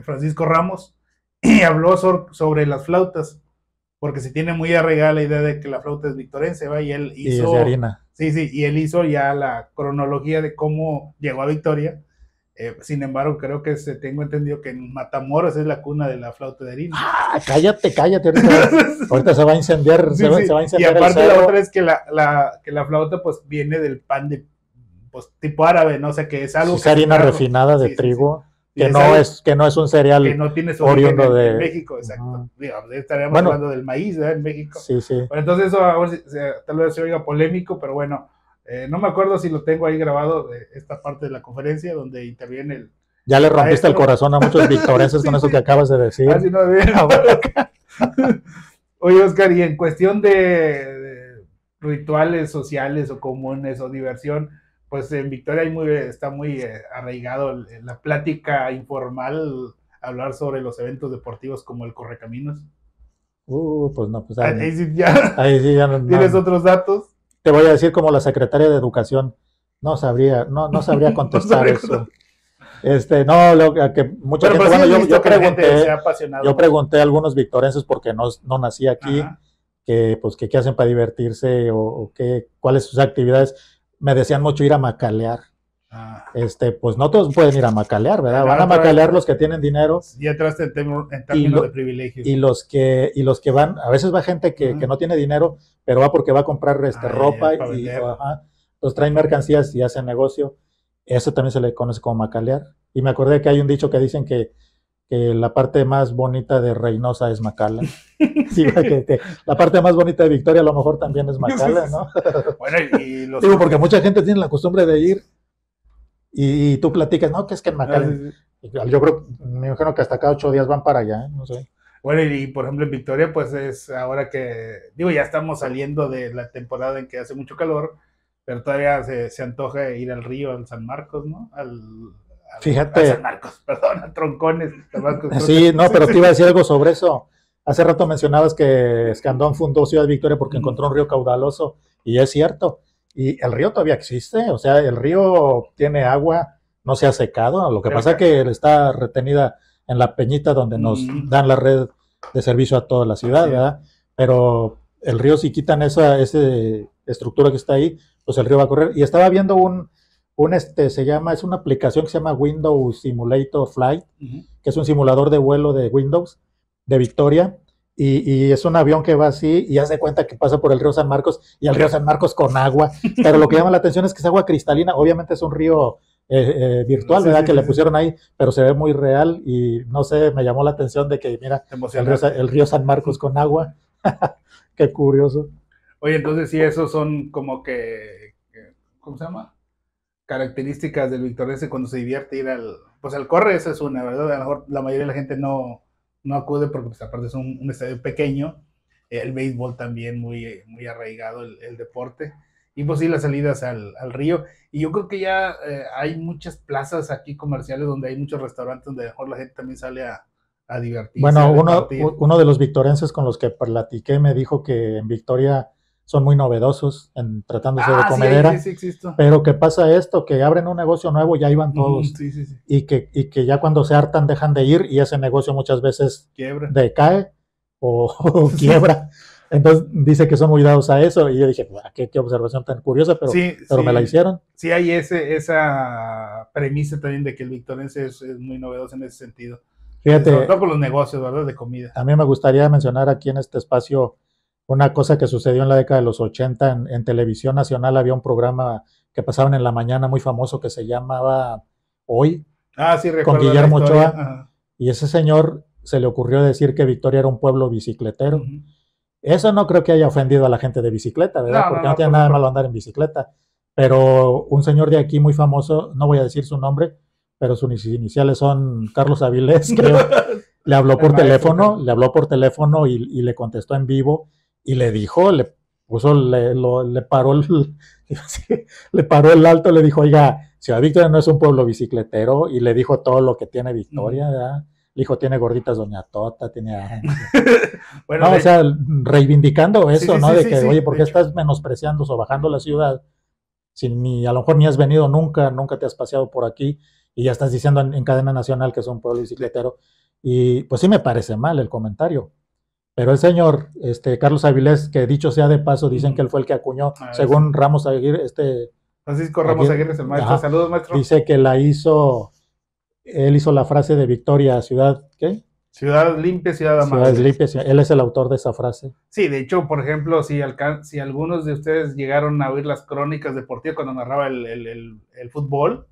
Francisco Ramos y habló sobre las flautas, porque se tiene muy arraigada la idea de que la flauta es victorense, ¿va? Y él hizo... Y es de harina. Sí, y él hizo ya la cronología de cómo llegó a Victoria. Sin embargo, creo que tengo entendido que en Matamoros es la cuna de la flauta de harina. Cállate, ahorita se va a incendiar, se va a incendiar. Y aparte la otra es que la flauta pues viene del pan de pues tipo árabe, no sé, que es algo que es harina refinada de trigo. Que no es un cereal que no tiene su oriundo de México, exacto. Estaríamos hablando del maíz, ¿verdad? En México. Sí. Bueno, entonces eso a ver tal vez se oiga polémico, pero bueno, no me acuerdo si lo tengo ahí grabado, esta parte de la conferencia donde interviene el... Ya le rompiste el corazón a muchos victorenses con eso que acabas de decir. Oye, Oscar, y en cuestión de rituales sociales o comunes o diversión, pues en Victoria está muy arraigado la plática informal, hablar sobre los eventos deportivos como el Correcaminos. Pues no, pues ahí sí ya no, ¿tienes otros datos? Te voy a decir como la secretaria de Educación, no sabría contestar eso. Que mucha gente, bueno, yo pregunté a algunos victorenses porque no nací aquí, que qué hacen para divertirse o cuáles sus actividades. Me decían mucho ir a macalear. Pues no todos pueden ir a macalear, ¿verdad? Van a macalear los que tienen dinero. Y entraste en términos de privilegios. Y los que van, a veces va gente que no tiene dinero, pero va porque va a comprar ropa y los traen mercancías y hacen negocio. Eso también se le conoce como macalear. Y me acordé que hay un dicho que dicen que la parte más bonita de Reynosa es Macala. Sí, la parte más bonita de Victoria a lo mejor también es Macala, ¿no? Bueno, digo, porque mucha gente tiene la costumbre de ir y tú platicas, no, que es que en Macala. Yo creo, me imagino que hasta cada 8 días van para allá, no sé. Bueno, y por ejemplo en Victoria, pues es ahora que, digo, ya estamos saliendo de la temporada en que hace mucho calor, pero todavía se antoja ir al río, al San Marcos, ¿no? A San Fíjate, Marcos, perdón, a Troncones, San Marcos, creo que sí, no, sí, pero te iba a sí. decir algo sobre eso. Hace rato mencionabas que Escandón fundó Ciudad Victoria porque Mm, encontró un río caudaloso, y es cierto. Y el río todavía existe, o sea, el río tiene agua, no se ha secado. Lo que pasa es cerca. que está retenida en la peñita donde nos Mm, dan la red de servicio a toda la ciudad, así es. ¿verdad? Pero el río, si quitan esa estructura que está ahí, pues el río va a correr. Y estaba viendo es una aplicación que se llama Windows Simulator Flight, Ujú. que es un simulador de vuelo de Windows, de Victoria, y es un avión que va así y hace cuenta que pasa por el río San Marcos y el río San Marcos con agua, pero lo que llama la atención es que es agua cristalina, obviamente es un río virtual, Sí, ¿verdad? sí, Que sí, le sí. pusieron ahí, pero se ve muy real y no sé, me llamó la atención de que, mira, Te emocionaste. el río San Marcos con agua, qué curioso. Oye, entonces sí, esos son como ¿cómo se llama? Características del victorense cuando se divierte ir pues al corre, esa es una, ¿verdad? A lo mejor la mayoría de la gente no acude porque pues aparte es un estadio pequeño, el béisbol también muy arraigado, el deporte, y pues sí, las salidas al río, y yo creo que ya hay muchas plazas aquí comerciales donde hay muchos restaurantes donde a lo mejor la gente también sale a divertirse, a Bueno, departir. uno de los victorenses con los que platiqué me dijo que en Victoria son muy novedosos en tratándose de Ah, sí, ahí sí, comedera, sí existo. pero que pasa esto, que abren un negocio nuevo y ahí van Ujú, todos, sí, sí, sí. y que ya cuando se hartan dejan de ir y ese negocio muchas veces Quiebra. decae o Sí, quiebra. Entonces dice que son muy dados a eso y yo dije, "Buah, qué observación tan curiosa, sí, pero me la sí, hicieron. sí hay esa premisa también de que el victorense es muy novedoso en ese sentido. Sobre todo Fíjate, con los negocios, ¿verdad? De comida. a mí me gustaría mencionar aquí en este espacio una cosa que sucedió en la década de los 80 en televisión nacional. Había un programa que pasaban en la mañana muy famoso que se llamaba Hoy, Ah, sí, con recuerdo la Guillermo historia. Ochoa, Ajá. y ese señor se le ocurrió decir que Victoria era un pueblo bicicletero. Ujú. Eso no creo que haya ofendido a la gente de bicicleta, ¿verdad? No, no, Porque no no, tiene por nada de malo supuesto. andar en bicicleta. Pero un señor de aquí muy famoso, no voy a decir su nombre, pero sus iniciales son Carlos Avilés, creo, El maestro, Carlos. le habló por teléfono y le contestó en vivo y le dijo, le puso, le paró le paró el alto, le dijo, oiga, Ciudad Victoria no es un pueblo bicicletero, y le dijo todo lo que tiene Ujú. Victoria, ¿verdad? Le dijo, tiene gorditas Doña Tota, tiene... Bueno, No, o sea, reivindicando sí, eso, sí, ¿no? sí, De sí, que, sí, oye, ¿por de qué hecho. estás menospreciando o bajando la ciudad? Si ni a lo mejor ni has venido nunca, nunca te has paseado por aquí y ya estás diciendo en cadena nacional que es un pueblo De, bicicletero. Y pues sí me parece mal el comentario. Pero el señor, Carlos Avilés, que dicho sea de paso, dicen que ujú. él fue el que acuñó, Ah, sí. según Ramos Aguirre, Francisco Ramos Aguirre, Aguirre es el maestro. ajá, Saludos, maestro. dice que la hizo, él hizo la frase de Victoria, ciudad, ¿qué? Ciudad limpia, ciudad Ciudades amable. limpias, él es el autor de esa frase. Sí, de hecho, por ejemplo, si algunos de ustedes llegaron a oír las crónicas deportivas cuando narraba el fútbol,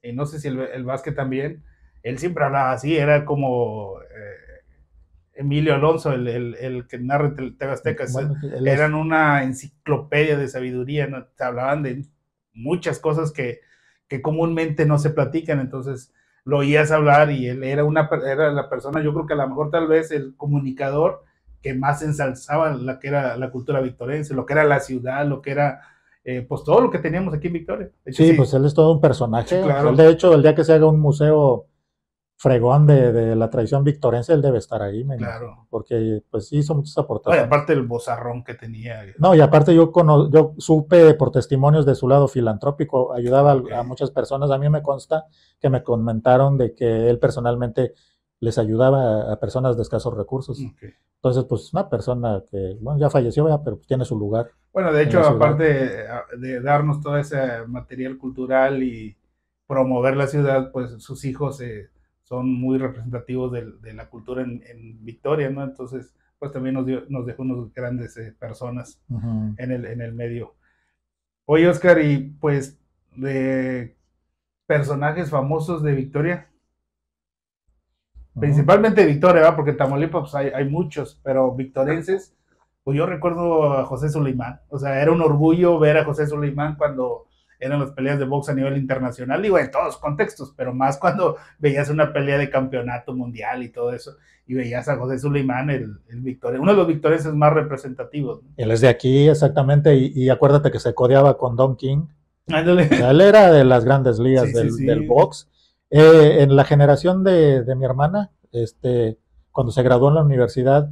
y no sé si el básquet también, él siempre hablaba así, era como Emilio Alonso, el que narra TV Azteca, Bueno, él es, eran una enciclopedia de sabiduría, ¿no? Se hablaban de muchas cosas que comúnmente no se platican, entonces lo oías hablar y él era la persona, yo creo que a lo mejor tal vez el comunicador que más ensalzaba la que era la cultura victorense, lo que era la ciudad, lo que era pues todo lo que teníamos aquí en Victoria. De hecho, sí, pues sí, él es todo un sí, personaje. Él, claro, de hecho, el día que se haga un museo fregón de la tradición victorense, él debe estar ahí, me imagino, claro. porque pues sí hizo muchas Oye, aportaciones. aparte el bozarrón que tenía. No, y aparte yo supe por testimonios de su lado filantrópico, ayudaba Ok, a muchas personas. A mí me consta que me comentaron de que él personalmente les ayudaba a personas de escasos recursos. ok. Entonces, pues una persona que, bueno, ya falleció, ya, pero pues, tiene su lugar Bueno, de en hecho, la ciudad. aparte de darnos todo ese material cultural y promover la ciudad, pues sus hijos son muy representativos de la cultura en Victoria, ¿no? Entonces, pues también nos dejó unos grandes personas Uh -huh, en el medio. Oye, Oscar, y pues de personajes famosos de Victoria, uh -huh. principalmente de Victoria, ¿verdad? Porque en Tamaulipas pues, hay muchos, pero victorenses, pues yo recuerdo a José Suleimán, o sea, era un orgullo ver a José Suleimán cuando eran las peleas de box a nivel internacional, digo, en todos los contextos, pero más cuando veías una pelea de campeonato mundial y todo eso, y veías a José Suleimán, uno de los victoriosos más representativos, ¿no? Él es de aquí, exactamente, y acuérdate que se codeaba con Don King. Ándale. O sea, él era de las grandes ligas Sí, sí, sí. del box. En la generación de mi hermana, cuando se graduó en la universidad,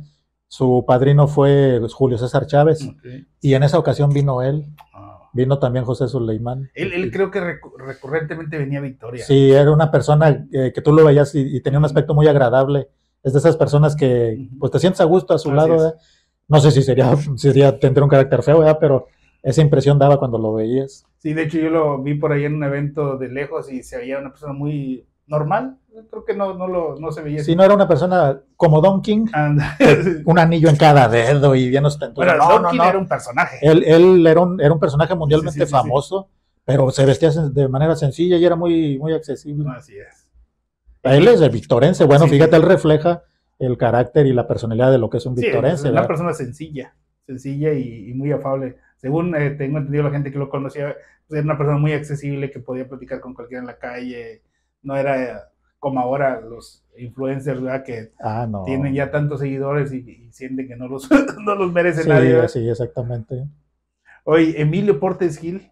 su padrino fue Julio César Chávez, Okay. y en esa ocasión vino él. Ah. Vino también José Suleimán. Él creo que recurrentemente venía a Victoria. Sí, era una persona que tú lo veías y tenía un aspecto muy agradable. Es de esas personas que pues te sientes a gusto a su lado. No sé si tendría un carácter feo, ¿verdad? Pero esa impresión daba cuando lo veías. Sí, de hecho yo lo vi por ahí en un evento de lejos y se veía una persona muy normal. Creo que no se veía. Sí, no era una persona como Don King, un anillo en cada dedo y bien ostentoso. Bueno, Don King era un personaje. Él era un personaje mundialmente famoso, pero se vestía de manera sencilla y era muy, muy accesible. Así es. Él es el victorense. Bueno, fíjate, él refleja el carácter y la personalidad de lo que es un victorense. Es una persona sencilla y muy afable. Según tengo entendido, la gente que lo conocía, pues era una persona muy accesible que podía platicar con cualquiera en la calle. No era como ahora los influencers, ¿verdad? Que tienen ya tantos seguidores y sienten que no los merece nadie, ¿verdad? Sí, exactamente. Oye, Emilio Portes Gil.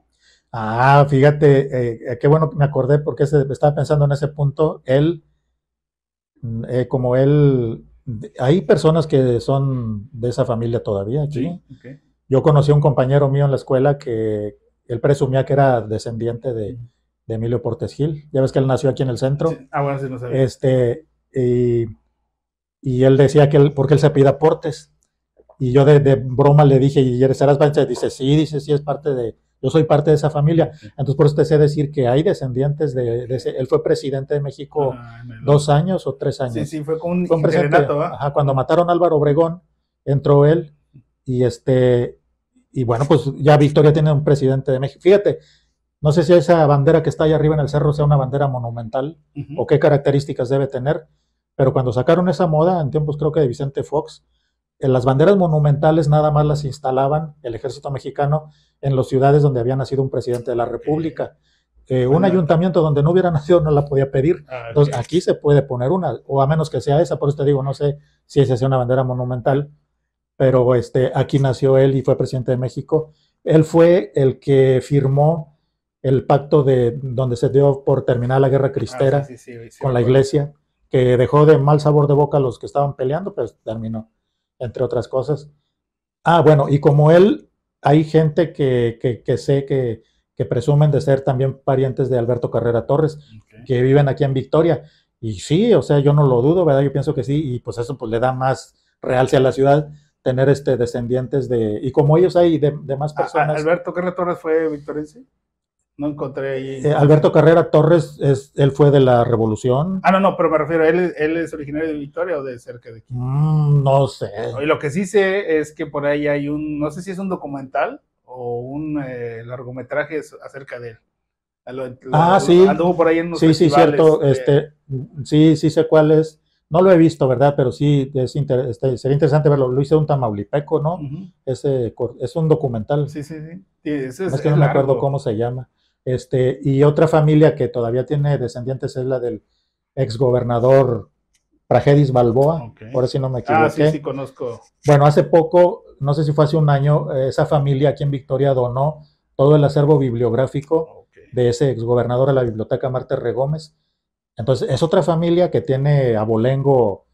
Fíjate, qué bueno que me acordé porque estaba pensando en ese punto. Él, como él, hay personas que son de esa familia todavía aquí. Sí, okay. Yo conocí a un compañero mío en la escuela que él presumía que era descendiente de Emilio Portes Gil. Ya ves que él nació aquí en el centro. Sí. Bueno, sí, no sabía. Y él decía que porque él se apellida Portes. Y yo de broma le dije, ¿y eres Valencia? Dice, sí, es parte de, yo soy parte de esa familia. Entonces por eso te sé decir que hay descendientes de ese. Él fue presidente de México 2 años o 3 años. Sí, fue con un interinato, cuando mataron a Álvaro Obregón, entró él y bueno, pues ya Victoria tiene un presidente de México. Fíjate, no sé si esa bandera que está ahí arriba en el cerro sea una bandera monumental o qué características debe tener, pero cuando sacaron esa moda, en tiempos creo que de Vicente Fox, las banderas monumentales nada más las instalaban el ejército mexicano en las ciudades donde había nacido un presidente de la República. Un ayuntamiento donde no hubiera nacido no la podía pedir. Entonces aquí se puede poner una, o a menos que sea esa, por eso te digo, no sé si esa sea una bandera monumental, pero aquí nació él y fue presidente de México. Él fue el que firmó el pacto donde se dio por terminar la guerra cristera con la iglesia, que dejó de mal sabor de boca a los que estaban peleando, pues terminó, entre otras cosas. Bueno, y como él, hay gente que sé que presumen de ser también parientes de Alberto Carrera Torres, que viven aquí en Victoria. Y sí, o sea, yo no lo dudo, ¿verdad? Yo pienso que sí, y pues eso pues le da más realce a la ciudad, tener descendientes y como ellos hay de más personas. ¿Alberto Carrera Torres fue victorense? No encontré ahí. Alberto Carrera Torres, él fue de la Revolución. No, pero me refiero, ¿él es originario de Victoria o de cerca de aquí? No sé. Y lo que sí sé es que por ahí hay no sé si es un documental o un largometraje acerca de él. Sí. Anduvo por ahí en unos festivales. Sí, cierto. Sí sé cuál es. No lo he visto, ¿verdad? Pero sí, sería interesante verlo. Lo hizo un tamaulipeco, ¿no? Es un documental. Sí. Es que no me acuerdo cómo se llama. Y otra familia que todavía tiene descendientes es la del exgobernador Praxedis Balboa, por si no me equivoqué. Sí, conozco. Bueno, hace poco, no sé si fue hace un año, esa familia aquí en Victoria donó todo el acervo bibliográfico de ese exgobernador a la Biblioteca Marte Regómez. Entonces, es otra familia que tiene abolengo,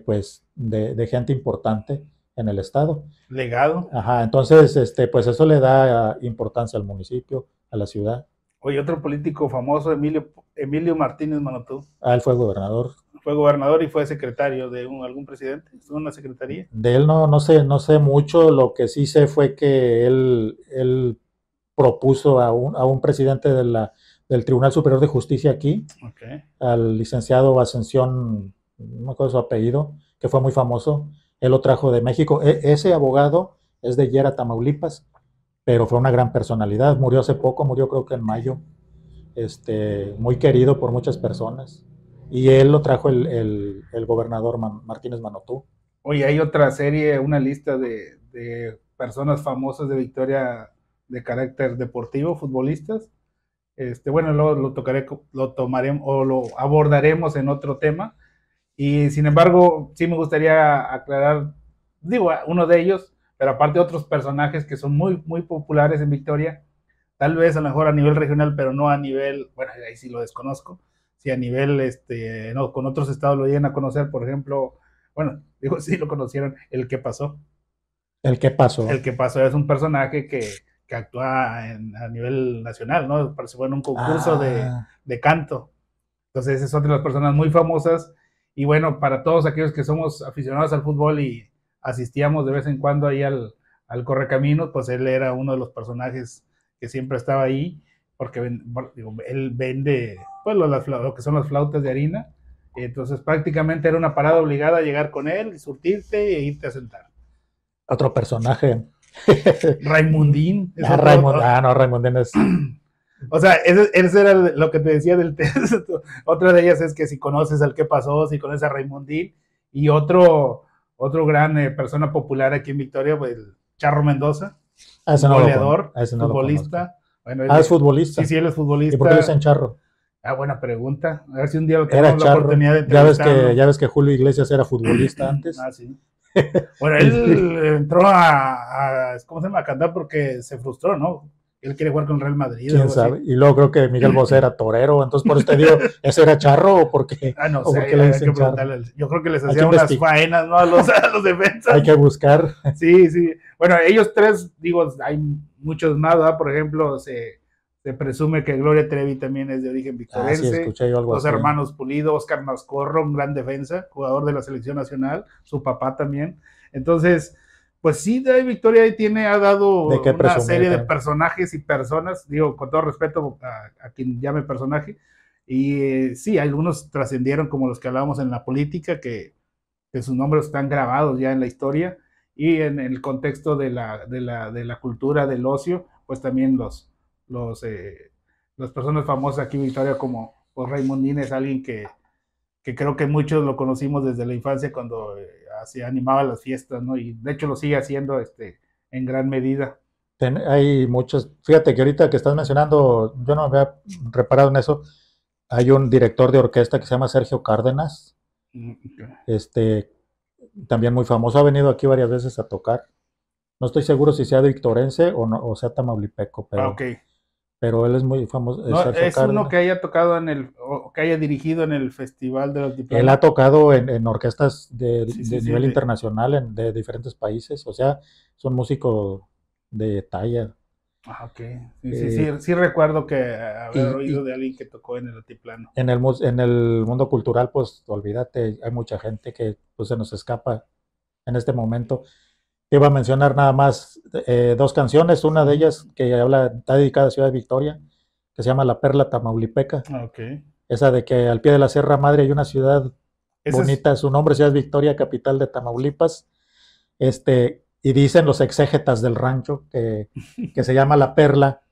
pues, de gente importante en el estado. Legado. Entonces, pues eso le da importancia al municipio, a la ciudad. Oye, otro político famoso, Emilio Martínez Manotú. Él fue gobernador. Fue gobernador y fue secretario de algún presidente, ¿estuvo en una secretaría? De él no sé mucho, lo que sí sé fue que él propuso a un presidente del Tribunal Superior de Justicia aquí, al licenciado Ascensión, no me acuerdo su apellido, que fue muy famoso. Él lo trajo de México. Ese abogado es de Yera, Tamaulipas, pero fue una gran personalidad. Murió hace poco, murió creo que en mayo. Muy querido por muchas personas. Y él lo trajo el gobernador Martínez Manotú. Oye, hay otra serie, una lista de personas famosas de Victoria de carácter deportivo, futbolistas. Bueno, lo tomaremos o lo abordaremos en otro tema. Y sin embargo, sí me gustaría aclarar, digo, uno de ellos, pero aparte otros personajes que son muy, muy populares en Victoria, tal vez a lo mejor a nivel regional, pero no a nivel, bueno, ahí sí lo desconozco, si a nivel, no, con otros estados lo llegan a conocer, por ejemplo, bueno, digo, sí lo conocieron, El que pasó. ¿El qué pasó? El que pasó es un personaje que actúa a nivel nacional, ¿no? Participó en un concurso Ah, de canto. Entonces, es otra de las personas muy famosas. Y bueno, para todos aquellos que somos aficionados al fútbol y asistíamos de vez en cuando ahí al Correcaminos, pues él era uno de los personajes que siempre estaba ahí, porque digo, él vende pues, lo que son las flautas de harina. Entonces, prácticamente era una parada obligada a llegar con él, surtirte e irte a sentar. otro personaje. Raimundín. Es No, Raimundín es... O sea, eso era lo que te decía del test. Otra de ellas es que si conoces al que pasó, si conoces a Raimundín, y otro gran persona popular aquí en Victoria, pues el Charro Mendoza, un goleador, futbolista. Bueno, es futbolista. Sí, él es futbolista. ¿Y por qué le dicen Charro? Buena pregunta. A ver si un día tenemos la oportunidad de entrevistarlo. Ya ves que Julio Iglesias era futbolista antes. Sí. Bueno, él entró ¿cómo se llama? A cantar porque se frustró, ¿no? Él quiere jugar con el Real Madrid. ¿Quién sabe? Así. Y luego creo que Miguel Bosé era torero, entonces por eso te digo, ¿ese era Charro o por qué? No sé, porque le dicen Charro? Yo creo que les hacían unas faenas, ¿no? A los defensas. Hay que buscar. Sí. Bueno, ellos tres, digo, hay muchos más, ¿verdad? Por ejemplo, se presume que Gloria Trevi también es de origen victorense. Sí, escuché yo algo Los hermanos Pulido, Oscar Mascorro, un gran defensa, jugador de la selección nacional, su papá también. Entonces, pues sí, David Victoria ha dado una serie de personajes y personas, digo, con todo respeto a quien llame personaje, y sí, algunos trascendieron como los que hablábamos en la política, que sus nombres están grabados ya en la historia, y en el contexto de la cultura, del ocio, pues también las personas famosas aquí en Victoria como pues Raimundín es alguien que creo que muchos lo conocimos desde la infancia cuando se animaba las fiestas, ¿no? Y de hecho lo sigue haciendo en gran medida. Hay muchos, fíjate que ahorita que estás mencionando, yo no me había reparado en eso, hay un director de orquesta que se llama Sergio Cárdenas, también muy famoso, ha venido aquí varias veces a tocar. No estoy seguro si sea de victorense o sea tamaulipeco, pero él es muy famoso. No, es uno que haya tocado o que haya dirigido en el Festival de los Diplomas. Él ha tocado en orquestas de nivel internacional de diferentes países, o sea, es un músico de talla. Ok. Sí recuerdo que haber oído de alguien que tocó en el altiplano. En el mundo cultural, pues olvídate, hay mucha gente que pues, se nos escapa en este momento. Iba a mencionar nada más dos canciones, una de ellas que está dedicada a Ciudad de Victoria, que se llama La Perla Tamaulipeca. Okay. Esa de que al pie de la Sierra Madre hay una ciudad bonita, su nombre es Ciudad Victoria, capital de Tamaulipas. Y dicen los exégetas del rancho que se llama La Perla,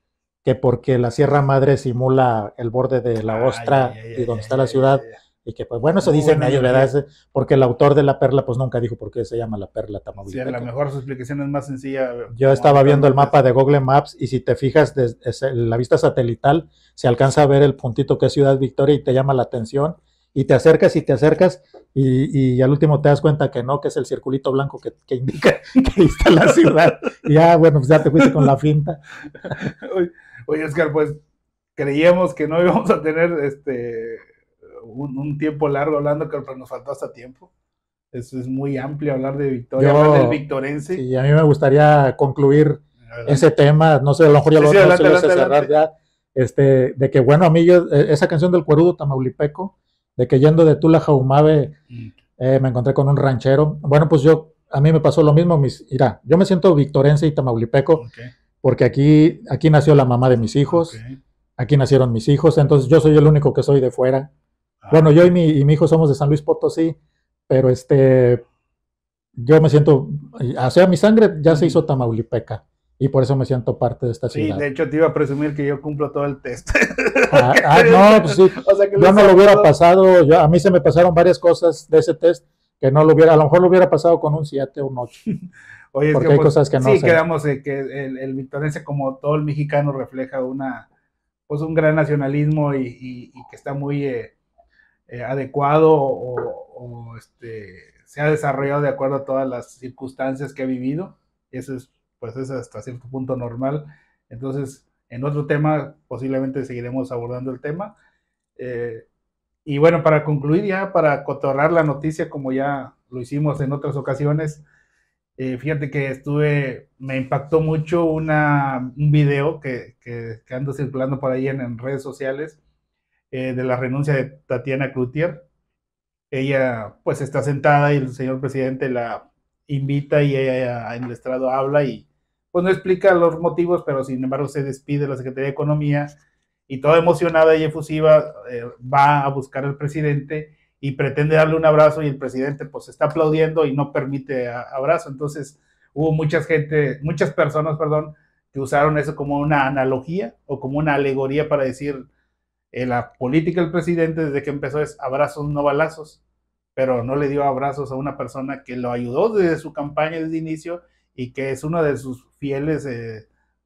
que porque la Sierra Madre simula el borde de la ostra y donde está la ciudad. Y que, pues bueno, eso dicen ellos, ¿verdad? Porque el autor de La Perla, pues nunca dijo por qué se llama La Perla Tamaulipeca. Sí, a lo mejor su explicación es más sencilla. Yo estaba viendo el mapa de Google Maps y si te fijas desde la vista satelital, se alcanza a ver el puntito que es Ciudad Victoria y te llama la atención. Y te acercas y al último te das cuenta que no, que es el circulito blanco que indica que ahí está la ciudad. Y ya, bueno, pues ya te fuiste con la finta. Oye, Oscar, pues creíamos que no íbamos a tener un tiempo largo hablando, pero nos faltó hasta tiempo. Eso es muy amplio hablar de Victoria, hablar del victorense. Sí, a mí me gustaría concluir ese tema, no sé, a lo mejor ya lo vamos a cerrar ya, de que bueno, a mí esa canción del Cuerudo Tamaulipeco, de que yendo de Tula a Jaumabe, me encontré con un ranchero. Bueno, pues a mí me pasó lo mismo, mira, yo me siento victorense y tamaulipeco, porque aquí nació la mamá de mis hijos, aquí nacieron mis hijos, entonces yo soy el único que soy de fuera. Bueno, yo y mi hijo somos de San Luis Potosí, pero yo me siento, o sea, mi sangre ya se hizo tamaulipeca y por eso me siento parte de esta ciudad. Sí, de hecho te iba a presumir que yo cumplo todo el test. No, pues sí, o sea, yo no lo hubiera pasado, a mí se me pasaron varias cosas de ese test, que no lo hubiera, a lo mejor lo hubiera pasado con un 7 o un 8, Oye, es que porque hay pues, cosas que no sí, sé. quedamos que el victorense, como todo el mexicano, refleja pues un gran nacionalismo y que está muy adecuado se ha desarrollado de acuerdo a todas las circunstancias que ha vivido. Eso es, pues es hasta cierto punto normal. Entonces, en otro tema, posiblemente seguiremos abordando el tema. Eh, y bueno, para concluir ya, para cotorrar la noticia, como ya lo hicimos en otras ocasiones, fíjate que me impactó mucho un video que anda circulando por ahí en redes sociales, de la renuncia de Tatiana Cloutier. Ella pues está sentada y el señor presidente la invita y ella en el estrado habla y pues no explica los motivos, pero sin embargo se despide de la Secretaría de Economía y toda emocionada y efusiva va a buscar al presidente y pretende darle un abrazo y el presidente pues está aplaudiendo y no permite abrazo. Entonces hubo muchas personas, perdón, que usaron eso como una analogía o como una alegoría para decir la política del presidente desde que empezó es abrazos, no balazos, pero no le dio abrazos a una persona que lo ayudó desde su campaña, desde el inicio, y que es una de sus fieles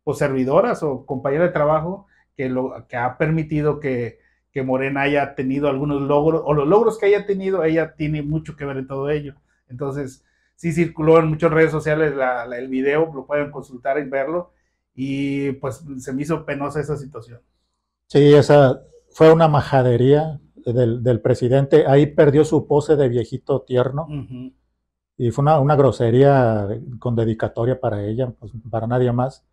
pues, servidoras o compañera de trabajo que ha permitido que Morena haya tenido algunos logros, o los logros que haya tenido, ella tiene mucho que ver en todo ello. Entonces, sí circuló en muchas redes sociales el video, lo pueden consultar y verlo, y pues se me hizo penosa esa situación. Sí, esa fue una majadería del presidente. Ahí perdió su pose de viejito tierno Uh-huh. y fue una grosería con dedicatoria para ella, pues, para nadie más.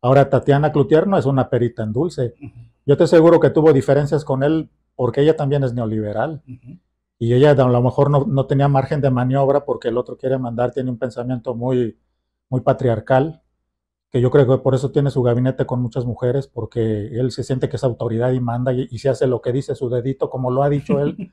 Ahora, Tatiana Cloutier no es una perita en dulce. Uh-huh. Yo te aseguro que tuvo diferencias con él porque ella también es neoliberal. Uh-huh. Y ella a lo mejor no tenía margen de maniobra porque el otro quiere mandar, tiene un pensamiento muy patriarcal, que yo creo que por eso tiene su gabinete con muchas mujeres, porque él se siente que es autoridad y manda y se hace lo que dice su dedito, como lo ha dicho él.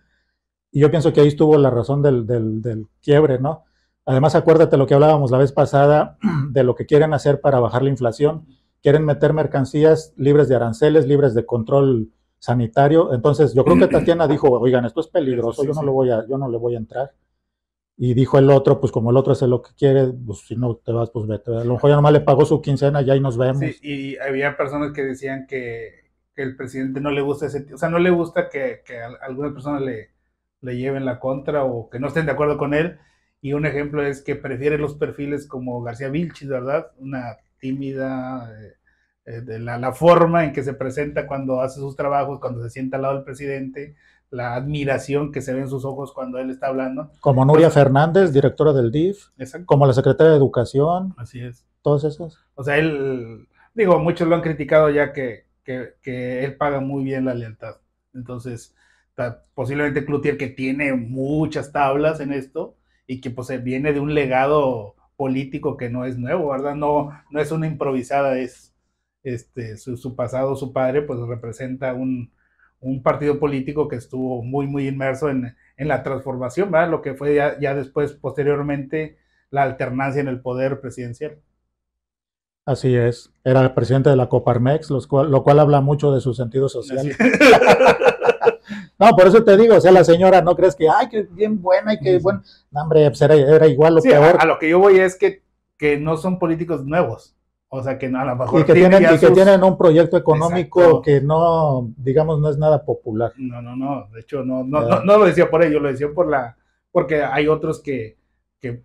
Y yo pienso que ahí estuvo la razón del quiebre, ¿no? Además, acuérdate lo que hablábamos la vez pasada de lo que quieren hacer para bajar la inflación. Quieren meter mercancías libres de aranceles, libres de control sanitario. Entonces, yo creo que Tatiana dijo, oigan, esto es peligroso, Sí, yo no, sí. yo no le voy a entrar. Y dijo el otro, pues como el otro hace lo que quiere, pues si no te vas, pues vete. A lo mejor ya nomás le pagó su quincena, ya ahí nos Sí, vemos. y había personas que decían que el presidente no le gusta o sea, no le gusta que algunas personas le lleven la contra o que no estén de acuerdo con él. Y un ejemplo es que prefiere los perfiles como García Vilchis, ¿verdad? Una tímida, de la forma en que se presenta cuando hace sus trabajos, cuando se sienta al lado del presidente, la admiración que se ve en sus ojos cuando él está hablando. Como Nuria Entonces, Fernández, directora del DIF, exacto, como la secretaria de Educación, así es. todos esos. O sea, él, digo, muchos lo han criticado ya que él paga muy bien la lealtad. Entonces, posiblemente Cloutier, que tiene muchas tablas en esto y que pues viene de un legado político que no es nuevo, ¿verdad? No es una improvisada, es su pasado, su padre, pues representa un partido político que estuvo muy inmerso en la transformación, ¿verdad? Lo que fue ya después, posteriormente, la alternancia en el poder presidencial. Así es. Era presidente de la Coparmex, lo cual habla mucho de su sentido Así. social. No, por eso te digo, o sea, la señora, no crees que, ay, que bien buena y que bueno, no, hombre, pues era igual o Sí, a peor. lo que yo voy es que no son políticos nuevos. O sea, que no, a lo Y mejor que tienen tienen, ya y que sus... tienen un proyecto económico Exacto. que no, digamos, no es nada popular. No. De hecho, ¿Verdad? no lo decía por ello, lo decía porque hay otros que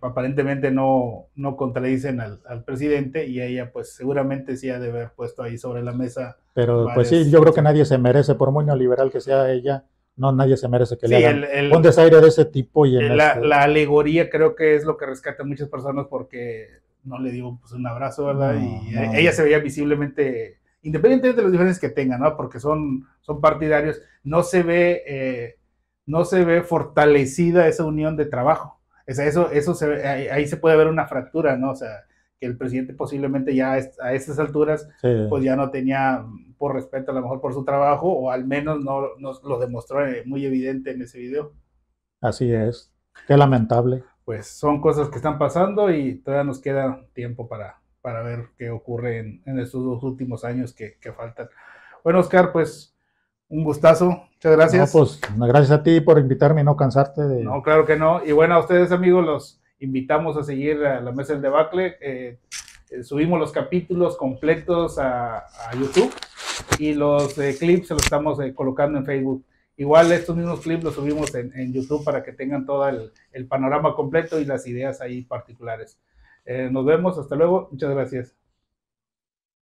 aparentemente no contradicen al presidente y ella pues seguramente sí ha de haber puesto ahí sobre la mesa Pero pues sí, varias yo creo que cosas. nadie se merece, por muy neoliberal que sea ella, no, nadie se merece que le Sí, hagan un desaire de ese tipo y en este. la alegoría creo que es lo que rescata a muchas personas porque no le dio pues, un abrazo, ¿verdad? No, Y no, ella no. se veía visiblemente, independientemente de los diferencias que tengan, ¿no? Porque son partidarios, no se ve fortalecida esa unión de trabajo. O sea, ahí se puede ver una fractura, ¿no? O sea, que el presidente posiblemente ya a estas alturas, Sí, pues ya no tenía, por respeto a lo mejor por su trabajo, o al menos no lo demostró muy evidente en ese video. así es. Qué lamentable. Pues son cosas que están pasando y todavía nos queda tiempo para ver qué ocurre en estos 2 últimos años que faltan. Bueno, Oscar, pues Un gustazo, muchas gracias. No, pues gracias a ti por invitarme y no cansarte de... No, claro que no. Y bueno, a ustedes amigos los invitamos a seguir a la Mesa del Debacle. Subimos los capítulos completos a YouTube y los clips se los estamos colocando en Facebook. Igual estos mismos clips los subimos en YouTube para que tengan todo el panorama completo y las ideas ahí particulares. Nos vemos, hasta luego, muchas gracias.